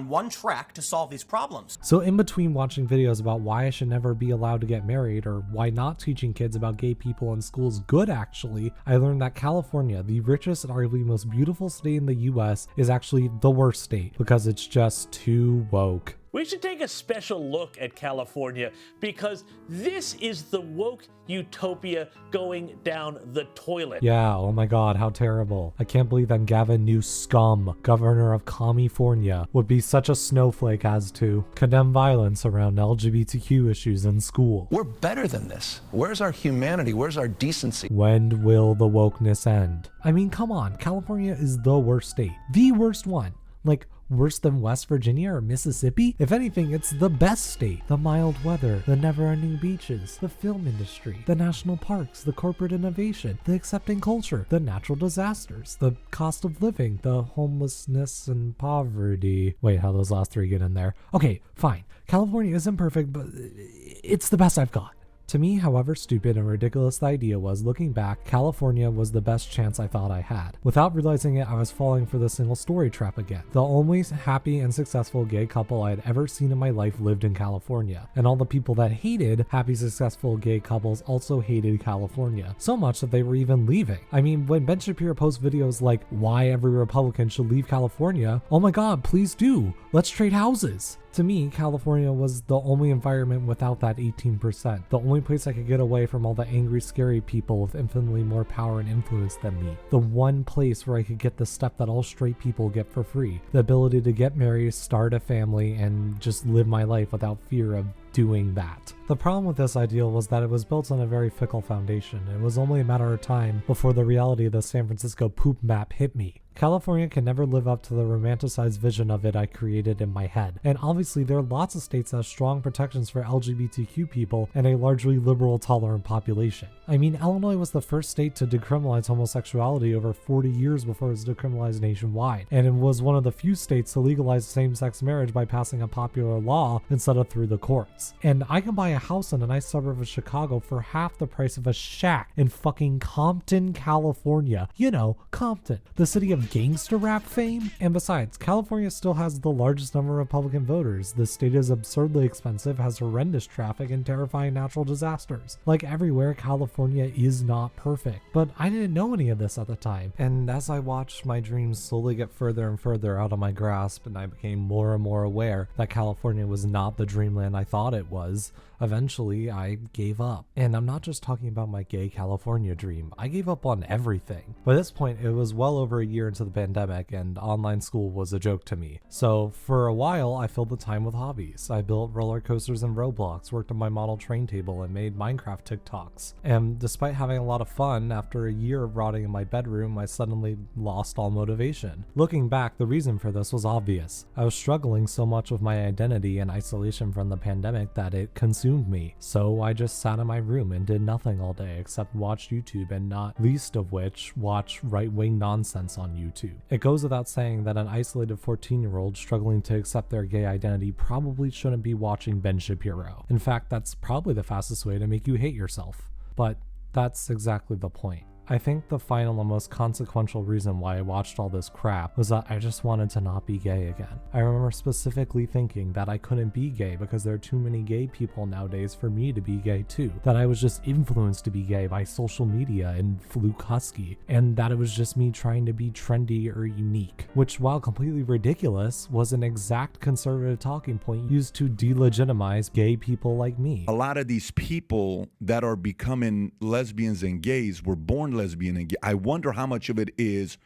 one track to solve these problems. So in between watching videos about why I should never be allowed to get married or why not teaching kids about gay people in school is good actually, I learned that California, the richest and arguably most beautiful state in the US, is actually the worst state because it's just too woke. We should take a special look at California because this is the woke utopia going down the toilet. Yeah, oh my god, how terrible. I can't believe that Gavin Newsom, governor of California, would be such a snowflake as to condemn violence around LGBTQ issues in school. We're better than this. Where's our humanity? Where's our decency? When will the wokeness end? I mean, come on, California is the worst state. The worst one. Like, worse than West Virginia or Mississippi? If anything, it's the best state. The mild weather, the never-ending beaches, the film industry, the national parks, the corporate innovation, the accepting culture, the natural disasters, the cost of living, the homelessness and poverty. Wait, how those last three get in there? Okay, fine. California isn't perfect, but it's the best I've got. To me, however stupid and ridiculous the idea was, looking back, California was the best chance I thought I had. Without realizing it, I was falling for the single story trap again. The only happy and successful gay couple I had ever seen in my life lived in California, and all the people that hated happy successful gay couples also hated California, so much that they were even leaving. I mean, when Ben Shapiro posts videos like, why every Republican should leave California, oh my god, please do. Let's trade houses. To me, California was the only environment without that 18%. The only place I could get away from all the angry, scary people with infinitely more power and influence than me. The one place where I could get the stuff that all straight people get for free. The ability to get married, start a family, and just live my life without fear of doing that. The problem with this ideal was that it was built on a very fickle foundation. It was only a matter of time before the reality of the San Francisco poop map hit me. California can never live up to the romanticized vision of it I created in my head. And obviously there are lots of states that have strong protections for LGBTQ people and a largely liberal, tolerant population. I mean, Illinois was the first state to decriminalize homosexuality over 40 years before it was decriminalized nationwide. And it was one of the few states to legalize same-sex marriage by passing a popular law instead of through the courts. And I can buy a house in a nice suburb of Chicago for half the price of a shack in fucking Compton, California. You know, Compton, the city of gangster rap fame. And besides, California still has the largest number of Republican voters. The state is absurdly expensive, has horrendous traffic, and terrifying natural disasters. Like everywhere, California California is not perfect. But I didn't know any of this at the time. And as I watched my dreams slowly get further and further out of my grasp, and I became more and more aware that California was not the dreamland I thought it was, eventually I gave up. And I'm not just talking about my gay California dream. I gave up on everything. By this point, it was well over a year into the pandemic, and online school was a joke to me. So for a while, I filled the time with hobbies. I built roller coasters and Roblox, worked on my model train table, and made Minecraft TikToks. And despite having a lot of fun, after a year of rotting in my bedroom, I suddenly lost all motivation. Looking back, the reason for this was obvious. I was struggling so much with my identity and isolation from the pandemic that it consumed me. So I just sat in my room and did nothing all day except watch YouTube, and not least of which, watch right-wing nonsense on YouTube. It goes without saying that an isolated 14-year-old struggling to accept their gay identity probably shouldn't be watching Ben Shapiro. In fact, that's probably the fastest way to make you hate yourself. But that's exactly the point. I think the final and most consequential reason why I watched all this crap was that I just wanted to not be gay again. I remember specifically thinking that I couldn't be gay because there are too many gay people nowadays for me to be gay too. That I was just influenced to be gay by social media and Fluke Husky, and that it was just me trying to be trendy or unique, which, while completely ridiculous, was an exact conservative talking point used to delegitimize gay people like me. A lot of these people that are becoming lesbians and gays were born lesbian and gay. I wonder how much of it is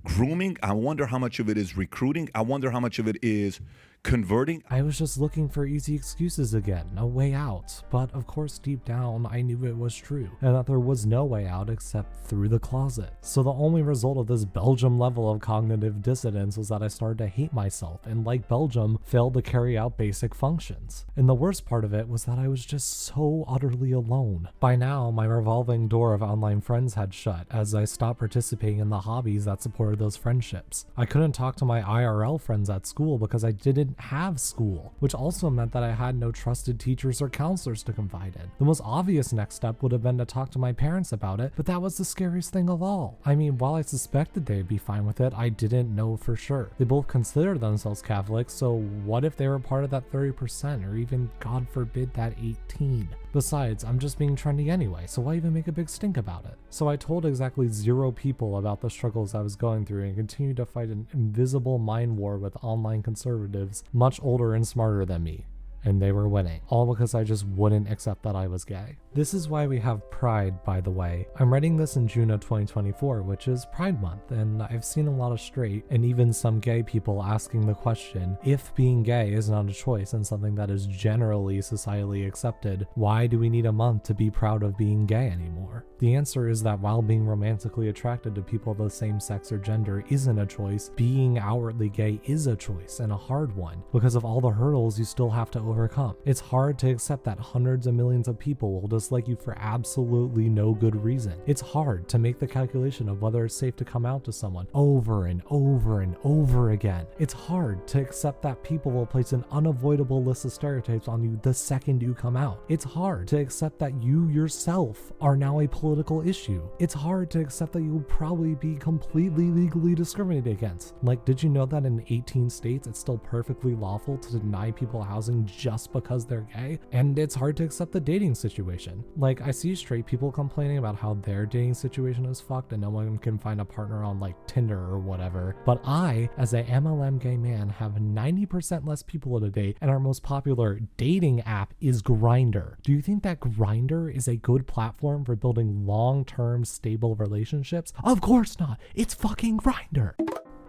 grooming. I wonder how much of it is recruiting. I wonder how much of it is converting. I was just looking for easy excuses again, a way out. But of course, deep down, I knew it was true, and that there was no way out except through the closet. So the only result of this Belgium level of cognitive dissonance was that I started to hate myself, and like Belgium, failed to carry out basic functions. And the worst part of it was that I was just so utterly alone. By now, my revolving door of online friends had shut, as I stopped participating in the hobbies that supported those friendships. I couldn't talk to my IRL friends at school because I didn't have school, which also meant that I had no trusted teachers or counselors to confide in. The most obvious next step would have been to talk to my parents about it, but that was the scariest thing of all. I mean, while I suspected they'd be fine with it, I didn't know for sure. They both considered themselves Catholics, so what if they were part of that 30%, or even, God forbid, that 18? Besides, I'm just being trendy anyway, so why even make a big stink about it? So I told exactly 0 people about the struggles I was going through, and continued to fight an invisible mind war with online conservatives much older and smarter than me. And they were winning, all because I just wouldn't accept that I was gay. This is why we have Pride, by the way. I'm writing this in June of 2024, which is Pride Month, and I've seen a lot of straight and even some gay people asking the question, if being gay is not a choice and something that is generally societally accepted, why do we need a month to be proud of being gay anymore? The answer is that while being romantically attracted to people of the same sex or gender isn't a choice, being outwardly gay is a choice, and a hard one, because of all the hurdles you still have to overcome. It's hard to accept that hundreds of millions of people will dislike you for absolutely no good reason. It's hard to make the calculation of whether it's safe to come out to someone over and over and over again. It's hard to accept that people will place an unavoidable list of stereotypes on you the second you come out. It's hard to accept that you yourself are now a political issue. It's hard to accept that you will probably be completely legally discriminated against. Like, did you know that in 18 states it's still perfectly lawful to deny people housing just because they're gay? And it's hard to accept the dating situation. Like, I see straight people complaining about how their dating situation is fucked and no one can find a partner on like Tinder or whatever. But I, as a MLM gay man, have 90% less people to date, and our most popular dating app is Grindr. Do you think that Grindr is a good platform for building long-term stable relationships? Of course not. It's fucking Grindr.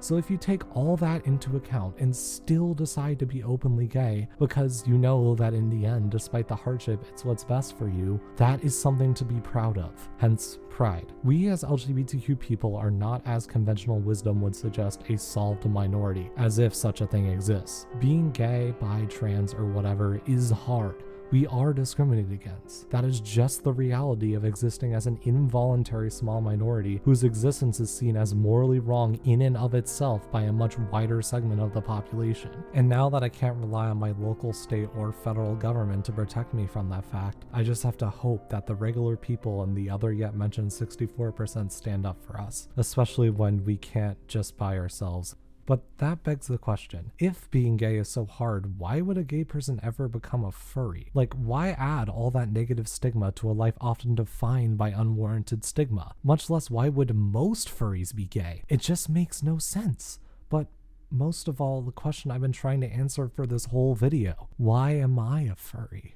So if you take all that into account and still decide to be openly gay because you know that in the end, despite the hardship, it's what's best for you, that is something to be proud of. Hence, Pride. We as LGBTQ people are not, as conventional wisdom would suggest, a solved minority, as if such a thing exists. Being gay, bi, trans, or whatever is hard. We are discriminated against. That is just the reality of existing as an involuntary small minority whose existence is seen as morally wrong in and of itself by a much wider segment of the population. And now that I can't rely on my local, state, or federal government to protect me from that fact, I just have to hope that the regular people and the other yet mentioned 64% stand up for us, especially when we can't just by ourselves. But that begs the question, if being gay is so hard, why would a gay person ever become a furry? Like, why add all that negative stigma to a life often defined by unwarranted stigma? Much less, why would most furries be gay? It just makes no sense. But most of all, the question I've been trying to answer for this whole video, why am I a furry?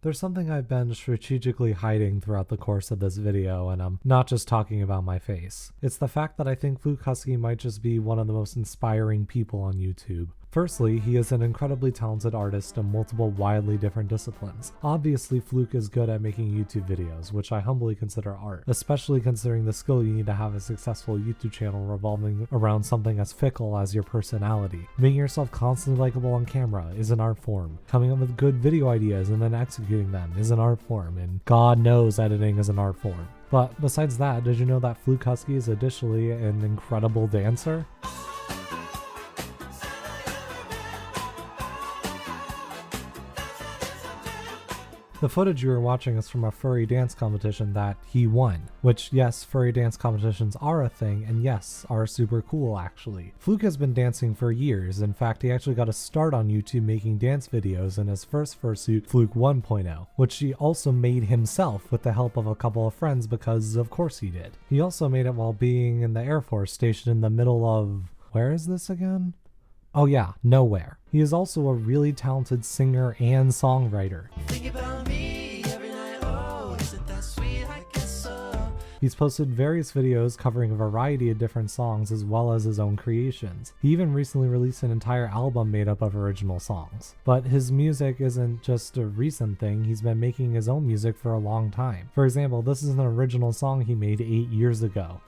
There's something I've been strategically hiding throughout the course of this video, and I'm not just talking about my face. It's the fact that I think Fluke Husky might just be one of the most inspiring people on YouTube. Firstly, he is an incredibly talented artist in multiple wildly different disciplines. Obviously, Fluke is good at making YouTube videos, which I humbly consider art, especially considering the skill you need to have a successful YouTube channel revolving around something as fickle as your personality. Making yourself constantly likable on camera is an art form. Coming up with good video ideas and then executing them is an art form, and God knows editing is an art form. But besides that, did you know that Fluke Husky is additionally an incredible dancer? The footage you are watching is from a furry dance competition that he won, which, yes, furry dance competitions are a thing, and yes, are super cool actually. Fluke has been dancing for years. In fact, he actually got a start on YouTube making dance videos in his first fursuit, Fluke 1.0, which he also made himself with the help of a couple of friends because of course he did. He also made it while being in the Air Force stationed in the middle of... where is this again? Oh yeah, nowhere. He is also a really talented singer and songwriter. He's posted various videos covering a variety of different songs as well as his own creations. He even recently released an entire album made up of original songs. But his music isn't just a recent thing, he's been making his own music for a long time. For example, this is an original song he made 8 years ago.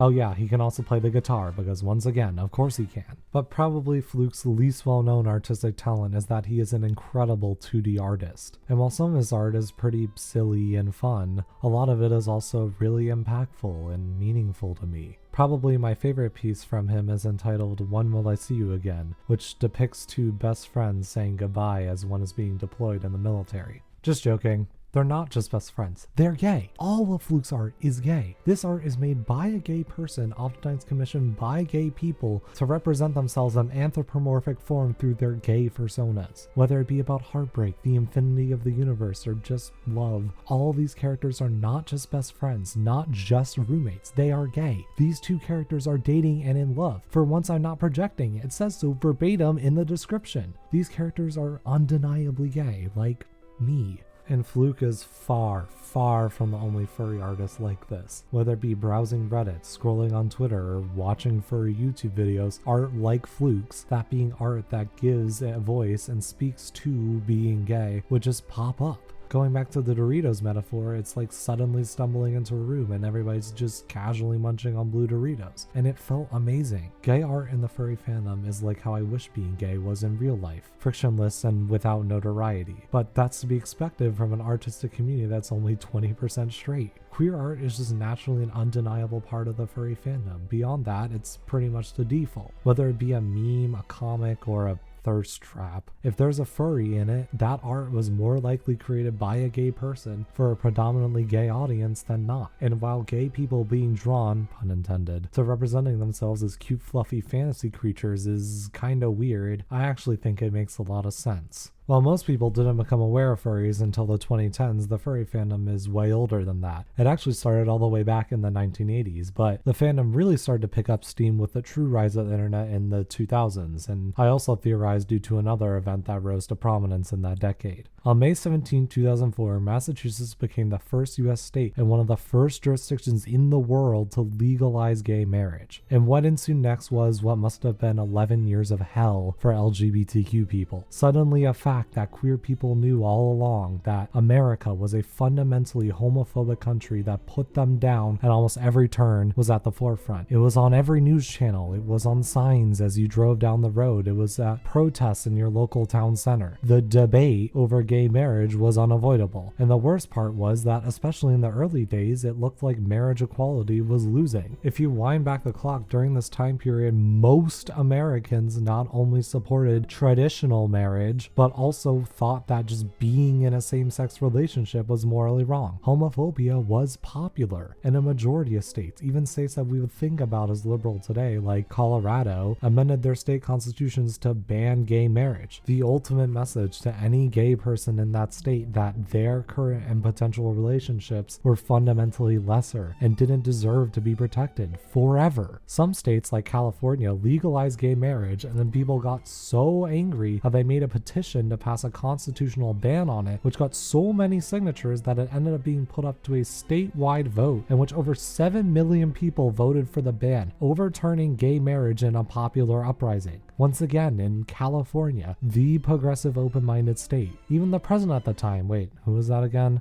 Oh yeah, he can also play the guitar, because once again, of course he can. But probably Fluke's least well-known artistic talent is that he is an incredible 2D artist. And while some of his art is pretty silly and fun, a lot of it is also really impactful and meaningful to me. Probably my favorite piece from him is entitled When Will I See You Again, which depicts two best friends saying goodbye as one is being deployed in the military. Just joking. They're not just best friends, they're gay. All of Fluke's art is gay. This art is made by a gay person, oftentimes commissioned by gay people to represent themselves in anthropomorphic form through their gay personas. Whether it be about heartbreak, the infinity of the universe, or just love, all these characters are not just best friends, not just roommates, they are gay. These two characters are dating and in love. For once, I'm not projecting, it says so verbatim in the description. These characters are undeniably gay, like me. And Fluke is far, far from the only furry artist like this. Whether it be browsing Reddit, scrolling on Twitter, or watching furry YouTube videos, art like Fluke's, that being art that gives a voice and speaks to being gay, would just pop up. Going back to the Doritos metaphor, it's like suddenly stumbling into a room and everybody's just casually munching on blue Doritos. And it felt amazing. Gay art in the furry fandom is like how I wish being gay was in real life. Frictionless and without notoriety. But that's to be expected from an artistic community that's only 20% straight. Queer art is just naturally an undeniable part of the furry fandom. Beyond that, it's pretty much the default. Whether it be a meme, a comic, or a thirst trap. If there's a furry in it, that art was more likely created by a gay person for a predominantly gay audience than not. And while gay people being drawn, pun intended, to representing themselves as cute fluffy fantasy creatures is kinda weird, I actually think it makes a lot of sense. While most people didn't become aware of furries until the 2010s, the furry fandom is way older than that. It actually started all the way back in the 1980s, but the fandom really started to pick up steam with the true rise of the internet in the 2000s, and I also theorize due to another event that rose to prominence in that decade. On May 17, 2004, Massachusetts became the first US state and one of the first jurisdictions in the world to legalize gay marriage. And what ensued next was what must have been 11 years of hell for LGBTQ people. Suddenly a fact that queer people knew all along, that America was a fundamentally homophobic country that put them down at almost every turn, was at the forefront. It was on every news channel, it was on signs as you drove down the road, it was at protests in your local town center. The debate over gay marriage was unavoidable, and the worst part was that, especially in the early days, it looked like marriage equality was losing. If you wind back the clock, during this time period, most Americans not only supported traditional marriage, but also also thought that just being in a same-sex relationship was morally wrong. Homophobia was popular in a majority of states, even states that we would think about as liberal today, like Colorado, amended their state constitutions to ban gay marriage. The ultimate message to any gay person in that state that their current and potential relationships were fundamentally lesser and didn't deserve to be protected forever. Some states like California legalized gay marriage, and then people got so angry that they made a petition to pass a constitutional ban on it, which got so many signatures that it ended up being put up to a statewide vote in which over 7 million people voted for the ban, overturning gay marriage in a popular uprising. Once again, in California, the progressive open-minded state. Even the president at the time, wait, who was that again?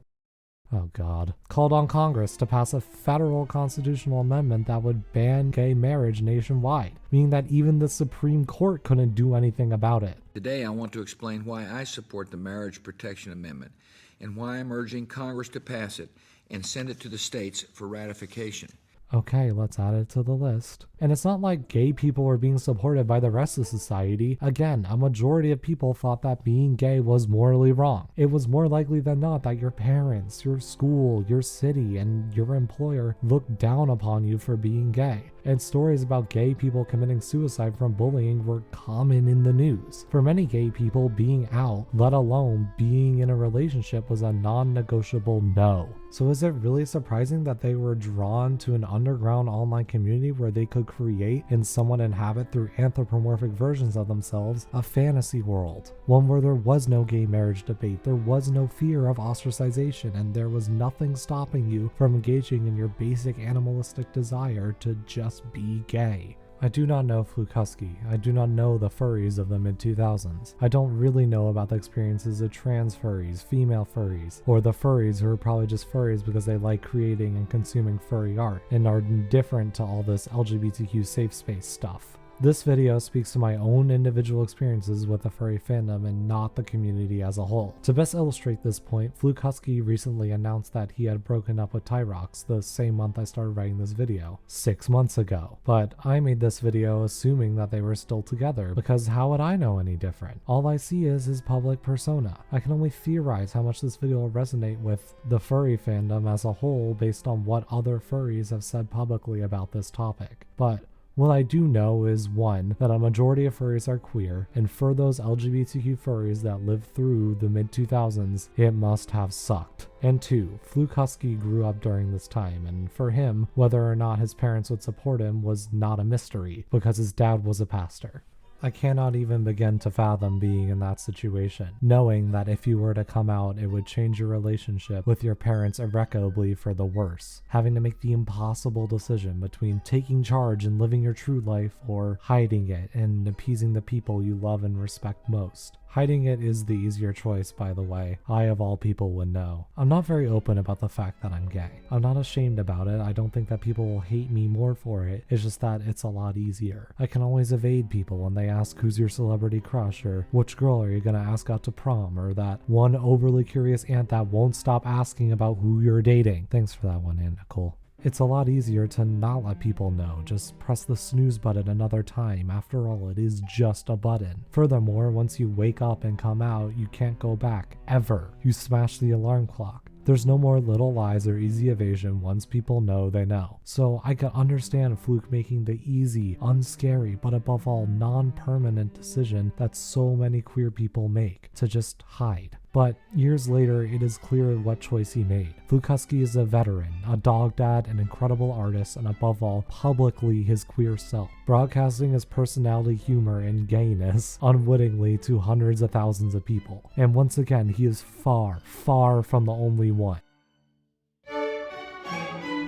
Oh God. Called on Congress to pass a federal constitutional amendment that would ban gay marriage nationwide, meaning that even the Supreme Court couldn't do anything about it. Today I want to explain why I support the Marriage Protection Amendment and why I'm urging Congress to pass it and send it to the states for ratification. Okay, let's add it to the list. And it's not like gay people were being supported by the rest of society. Again, a majority of people thought that being gay was morally wrong. It was more likely than not that your parents, your school, your city, and your employer looked down upon you for being gay. And stories about gay people committing suicide from bullying were common in the news. For many gay people, being out, let alone being in a relationship, was a non-negotiable no. So is it really surprising that they were drawn to an underground online community where they could create and somewhat inhabit through anthropomorphic versions of themselves a fantasy world? One where there was no gay marriage debate, there was no fear of ostracization, and there was nothing stopping you from engaging in your basic animalistic desire to just be gay. I do not know Fluke Husky. I do not know the furries of the mid-2000s. I don't really know about the experiences of trans furries, female furries, or the furries who are probably just furries because they like creating and consuming furry art and are indifferent to all this LGBTQ safe space stuff. This video speaks to my own individual experiences with the furry fandom and not the community as a whole. To best illustrate this point, Fluke Husky recently announced that he had broken up with Tyrox the same month I started writing this video, 6 months ago. But I made this video assuming that they were still together, because how would I know any different? All I see is his public persona. I can only theorize how much this video will resonate with the furry fandom as a whole based on what other furries have said publicly about this topic. But what I do know is 1, that a majority of furries are queer, and for those LGBTQ furries that lived through the mid-2000s, it must have sucked. And 2, Fluke Husky grew up during this time, and for him, whether or not his parents would support him was not a mystery, because his dad was a pastor. I cannot even begin to fathom being in that situation, knowing that if you were to come out, it would change your relationship with your parents irrevocably for the worse, having to make the impossible decision between taking charge and living your true life or hiding it and appeasing the people you love and respect most. Hiding it is the easier choice, by the way. I, of all people, would know. I'm not very open about the fact that I'm gay. I'm not ashamed about it. I don't think that people will hate me more for it. It's just that it's a lot easier. I can always evade people when they ask who's your celebrity crush, or which girl are you gonna ask out to prom, or that one overly curious aunt that won't stop asking about who you're dating. Thanks for that one, Aunt Nicole. It's a lot easier to not let people know. Just press the snooze button another time. After all, it is just a button. Furthermore, once you wake up and come out, you can't go back, ever. You smash the alarm clock. There's no more little lies or easy evasion once people know they know. So I could understand Fluke making the easy, unscary, but above all non-permanent decision that so many queer people make, to just hide. But years later, it is clear what choice he made. Fluke Husky is a veteran, a dog dad, an incredible artist, and above all, publicly his queer self, broadcasting his personality, humor, and gayness unwittingly to hundreds of thousands of people. And once again, he is far, far from the only one.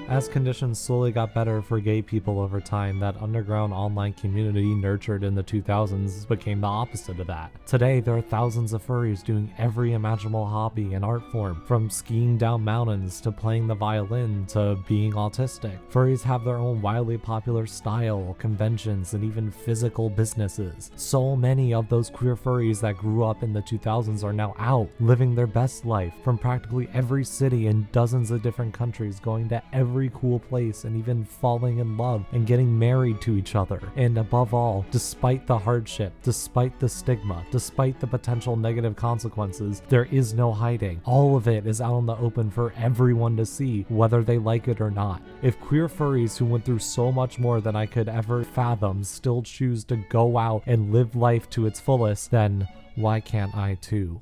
As conditions slowly got better for gay people over time, that underground online community nurtured in the 2000s became the opposite of that. Today, there are thousands of furries doing every imaginable hobby and art form, from skiing down mountains to playing the violin to being autistic. Furries have their own wildly popular style, conventions, and even physical businesses. So many of those queer furries that grew up in the 2000s are now out, living their best life, from practically every city in dozens of different countries, going to every every cool place and even falling in love and getting married to each other. And above all, despite the hardship, despite the stigma, despite the potential negative consequences, there is no hiding. All of it is out in the open for everyone to see, whether they like it or not. If queer furries who went through so much more than I could ever fathom still choose to go out and live life to its fullest, then why can't I too?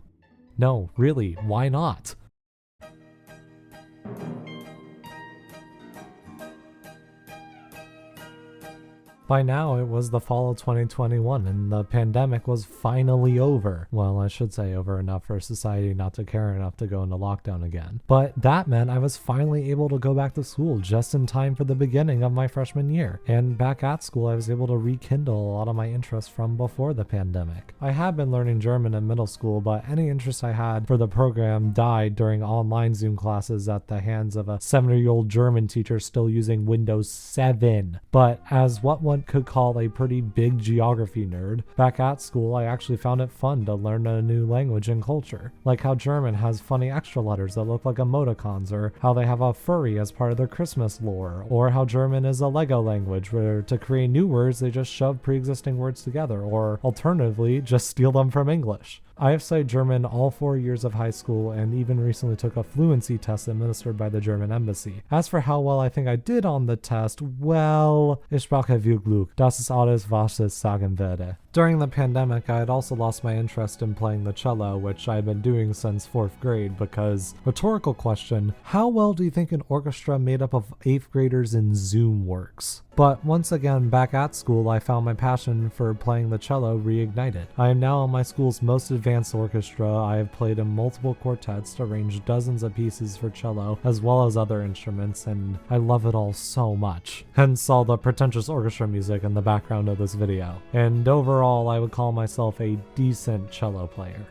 No, really, why not? By now, it was the fall of 2021 and the pandemic was finally over. Well, I should say over enough for society not to care enough to go into lockdown again. But that meant I was finally able to go back to school just in time for the beginning of my freshman year. And back at school, I was able to rekindle a lot of my interests from before the pandemic. I had been learning German in middle school, but any interest I had for the program died during online Zoom classes at the hands of a 70-year-old German teacher still using Windows 7. But as what one could call a pretty big geography nerd, back at school I actually found it fun to learn a new language and culture, like how German has funny extra letters that look like emoticons, or how they have a furry as part of their Christmas lore, or how German is a Lego language where to create new words they just shove pre-existing words together, or alternatively just steal them from English. I have studied German all 4 years of high school and even recently took a fluency test administered by the German embassy. As for how well I think I did on the test, well, ich spreche viel Glück. Das ist alles, was ich sagen werde. During the pandemic, I had also lost my interest in playing the cello, which I had been doing since 4th grade because, rhetorical question, how well do you think an orchestra made up of 8th graders in Zoom works? But once again, back at school, I found my passion for playing the cello reignited. I am now in my school's most advanced orchestra. I have played in multiple quartets, arranged dozens of pieces for cello, as well as other instruments, and I love it all so much. Hence all the pretentious orchestra music in the background of this video. And overall, I would call myself a decent cello player.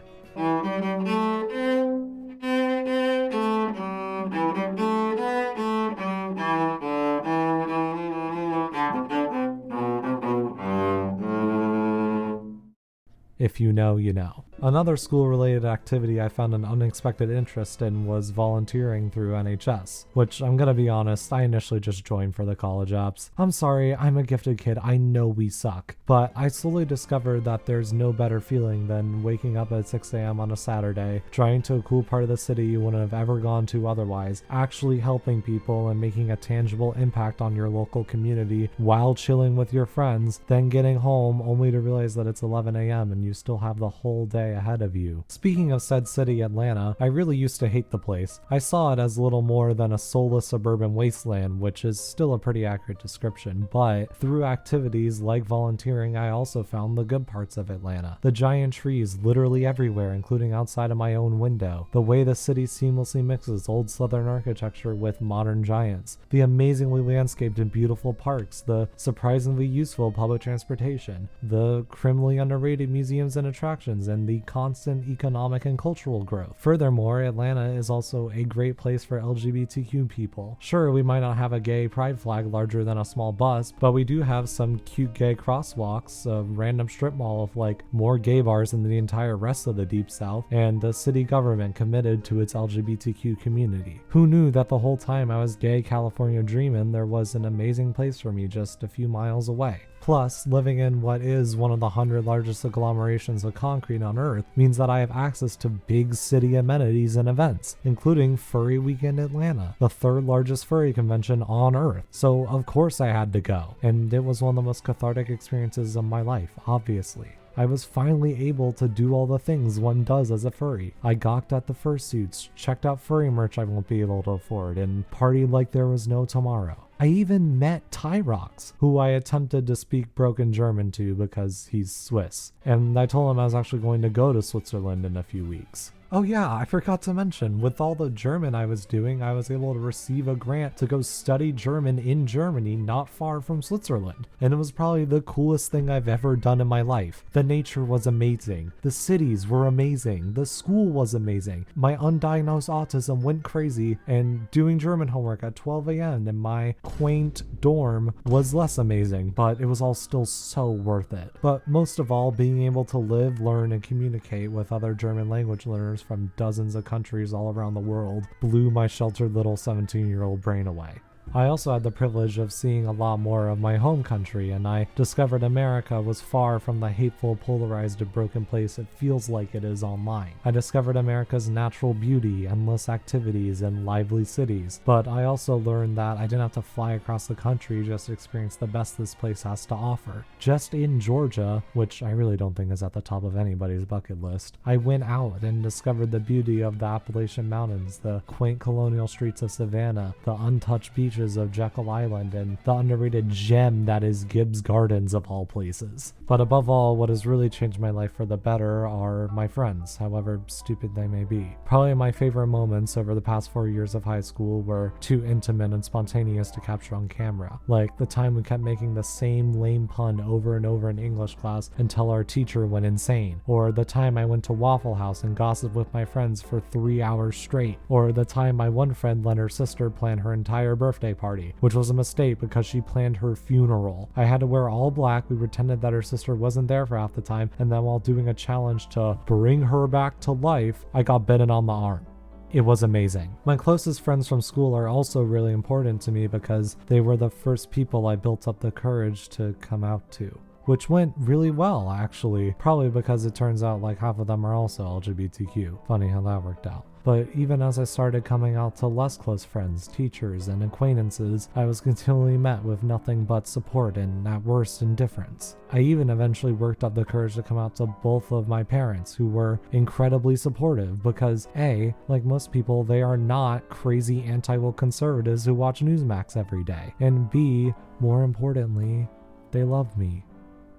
If you know, you know. Another school-related activity I found an unexpected interest in was volunteering through NHS, which I'm gonna be honest, I initially just joined for the college apps. I'm sorry, I'm a gifted kid, I know we suck. But I slowly discovered that there's no better feeling than waking up at 6 a.m. on a Saturday, driving to a cool part of the city you wouldn't have ever gone to otherwise, actually helping people and making a tangible impact on your local community while chilling with your friends, then getting home only to realize that it's 11 a.m. and you still have the whole day ahead of you. Speaking of said city, Atlanta, I really used to hate the place. I saw it as little more than a soulless suburban wasteland, which is still a pretty accurate description, but through activities like volunteering, I also found the good parts of Atlanta. The giant trees literally everywhere, including outside of my own window. The way the city seamlessly mixes old southern architecture with modern giants. The amazingly landscaped and beautiful parks. The surprisingly useful public transportation. The criminally underrated museums and attractions, and the constant economic and cultural growth. Furthermore, Atlanta is also a great place for LGBTQ people. Sure, we might not have a gay pride flag larger than a small bus, but we do have some cute gay crosswalks, a random strip mall of like more gay bars than the entire rest of the Deep South, and a city government committed to its LGBTQ community. Who knew that the whole time I was gay California dreaming there was an amazing place for me just a few miles away? Plus, living in what is one of the 100 largest agglomerations of concrete on Earth means that I have access to big city amenities and events, including Furry Weekend Atlanta, the 3rd largest furry convention on Earth. So of course I had to go, and it was one of the most cathartic experiences of my life, obviously. I was finally able to do all the things one does as a furry. I gawked at the fursuits, checked out furry merch I won't be able to afford, and partied like there was no tomorrow. I even met Tyrox, who I attempted to speak broken German to because he's Swiss, and I told him I was actually going to go to Switzerland in a few weeks. Oh yeah, I forgot to mention, with all the German I was doing, I was able to receive a grant to go study German in Germany not far from Switzerland. And it was probably the coolest thing I've ever done in my life. The nature was amazing. The cities were amazing. The school was amazing. My undiagnosed autism went crazy, and doing German homework at 12 a.m. in my quaint dorm was less amazing, but it was all still so worth it. But most of all, being able to live, learn, and communicate with other German language learners from dozens of countries all around the world blew my sheltered little 17-year-old brain away. I also had the privilege of seeing a lot more of my home country, and I discovered America was far from the hateful, polarized, and broken place it feels like it is online. I discovered America's natural beauty, endless activities, and lively cities, but I also learned that I didn't have to fly across the country just to experience the best this place has to offer. Just in Georgia, which I really don't think is at the top of anybody's bucket list, I went out and discovered the beauty of the Appalachian Mountains, the quaint colonial streets of Savannah, the untouched beaches of Jekyll Island, and the underrated gem that is Gibbs Gardens of all places. But above all, what has really changed my life for the better are my friends, however stupid they may be. Probably my favorite moments over the past 4 years of high school were too intimate and spontaneous to capture on camera. Like the time we kept making the same lame pun over and over in English class until our teacher went insane. Or the time I went to Waffle House and gossiped with my friends for 3 hours straight. Or the time my one friend let her sister plan her entire birthday party, which was a mistake because she planned her funeral. I had to wear all black, we pretended that her sister wasn't there for half the time, and then while doing a challenge to bring her back to life, I got bitten on the arm. It was amazing. My closest friends from school are also really important to me because they were the first people I built up the courage to come out to. Which went really well, actually. Probably because it turns out like half of them are also LGBTQ. Funny how that worked out. But even as I started coming out to less close friends, teachers, and acquaintances, I was continually met with nothing but support and, at worst, indifference. I even eventually worked up the courage to come out to both of my parents, who were incredibly supportive because A, like most people, they are not crazy anti-woke conservatives who watch Newsmax every day. And B, more importantly, they love me.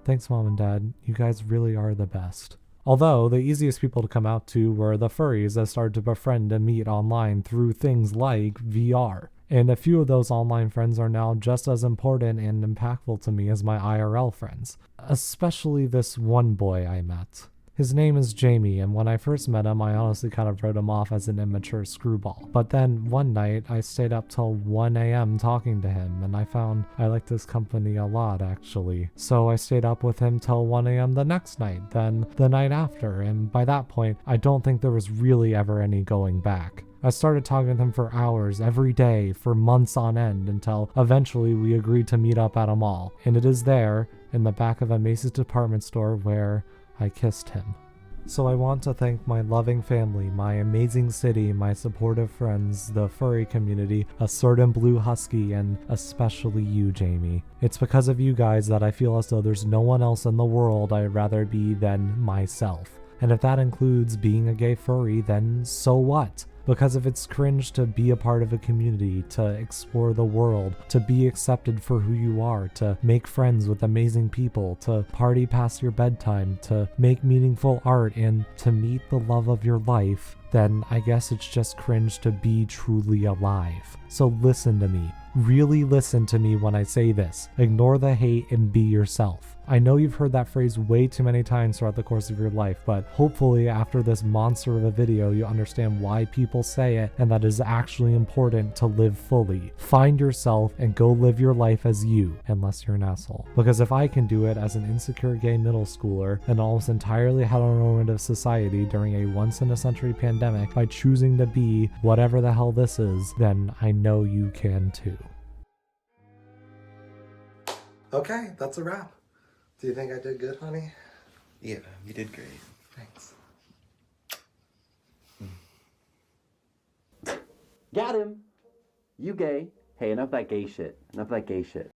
Thanks, Mom and Dad. You guys really are the best. Although, the easiest people to come out to were the furries that started to befriend and meet online through things like VR. And a few of those online friends are now just as important and impactful to me as my IRL friends. Especially this one boy I met. His name is Jamie, and when I first met him, I honestly kind of wrote him off as an immature screwball. But then one night, I stayed up till 1 a.m. talking to him, and I found I liked his company a lot, actually. So I stayed up with him till 1 a.m. the next night, then the night after, and by that point, I don't think there was really ever any going back. I started talking to him for hours, every day, for months on end, until eventually we agreed to meet up at a mall. And it is there, in the back of a Macy's department store, where I kissed him. So I want to thank my loving family, my amazing city, my supportive friends, the furry community, a certain blue husky, and especially you, Jamie. It's because of you guys that I feel as though there's no one else in the world I'd rather be than myself. And if that includes being a gay furry, then so what? Because if it's cringe to be a part of a community, to explore the world, to be accepted for who you are, to make friends with amazing people, to party past your bedtime, to make meaningful art, and to meet the love of your life, then I guess it's just cringe to be truly alive. So listen to me. Really listen to me when I say this. Ignore the hate and be yourself. I know you've heard that phrase way too many times throughout the course of your life, but hopefully after this monster of a video, you understand why people say it and that it is actually important to live fully. Find yourself and go live your life as you, unless you're an asshole. Because if I can do it as an insecure gay middle schooler in an almost entirely heteronormative society during a once-in-a-century pandemic by choosing to be whatever the hell this is, then I know you can too. Okay, that's a wrap. Do you think I did good, honey? Yeah, you did great. Thanks. Got him. You gay. Hey, enough that gay shit. Enough that gay shit.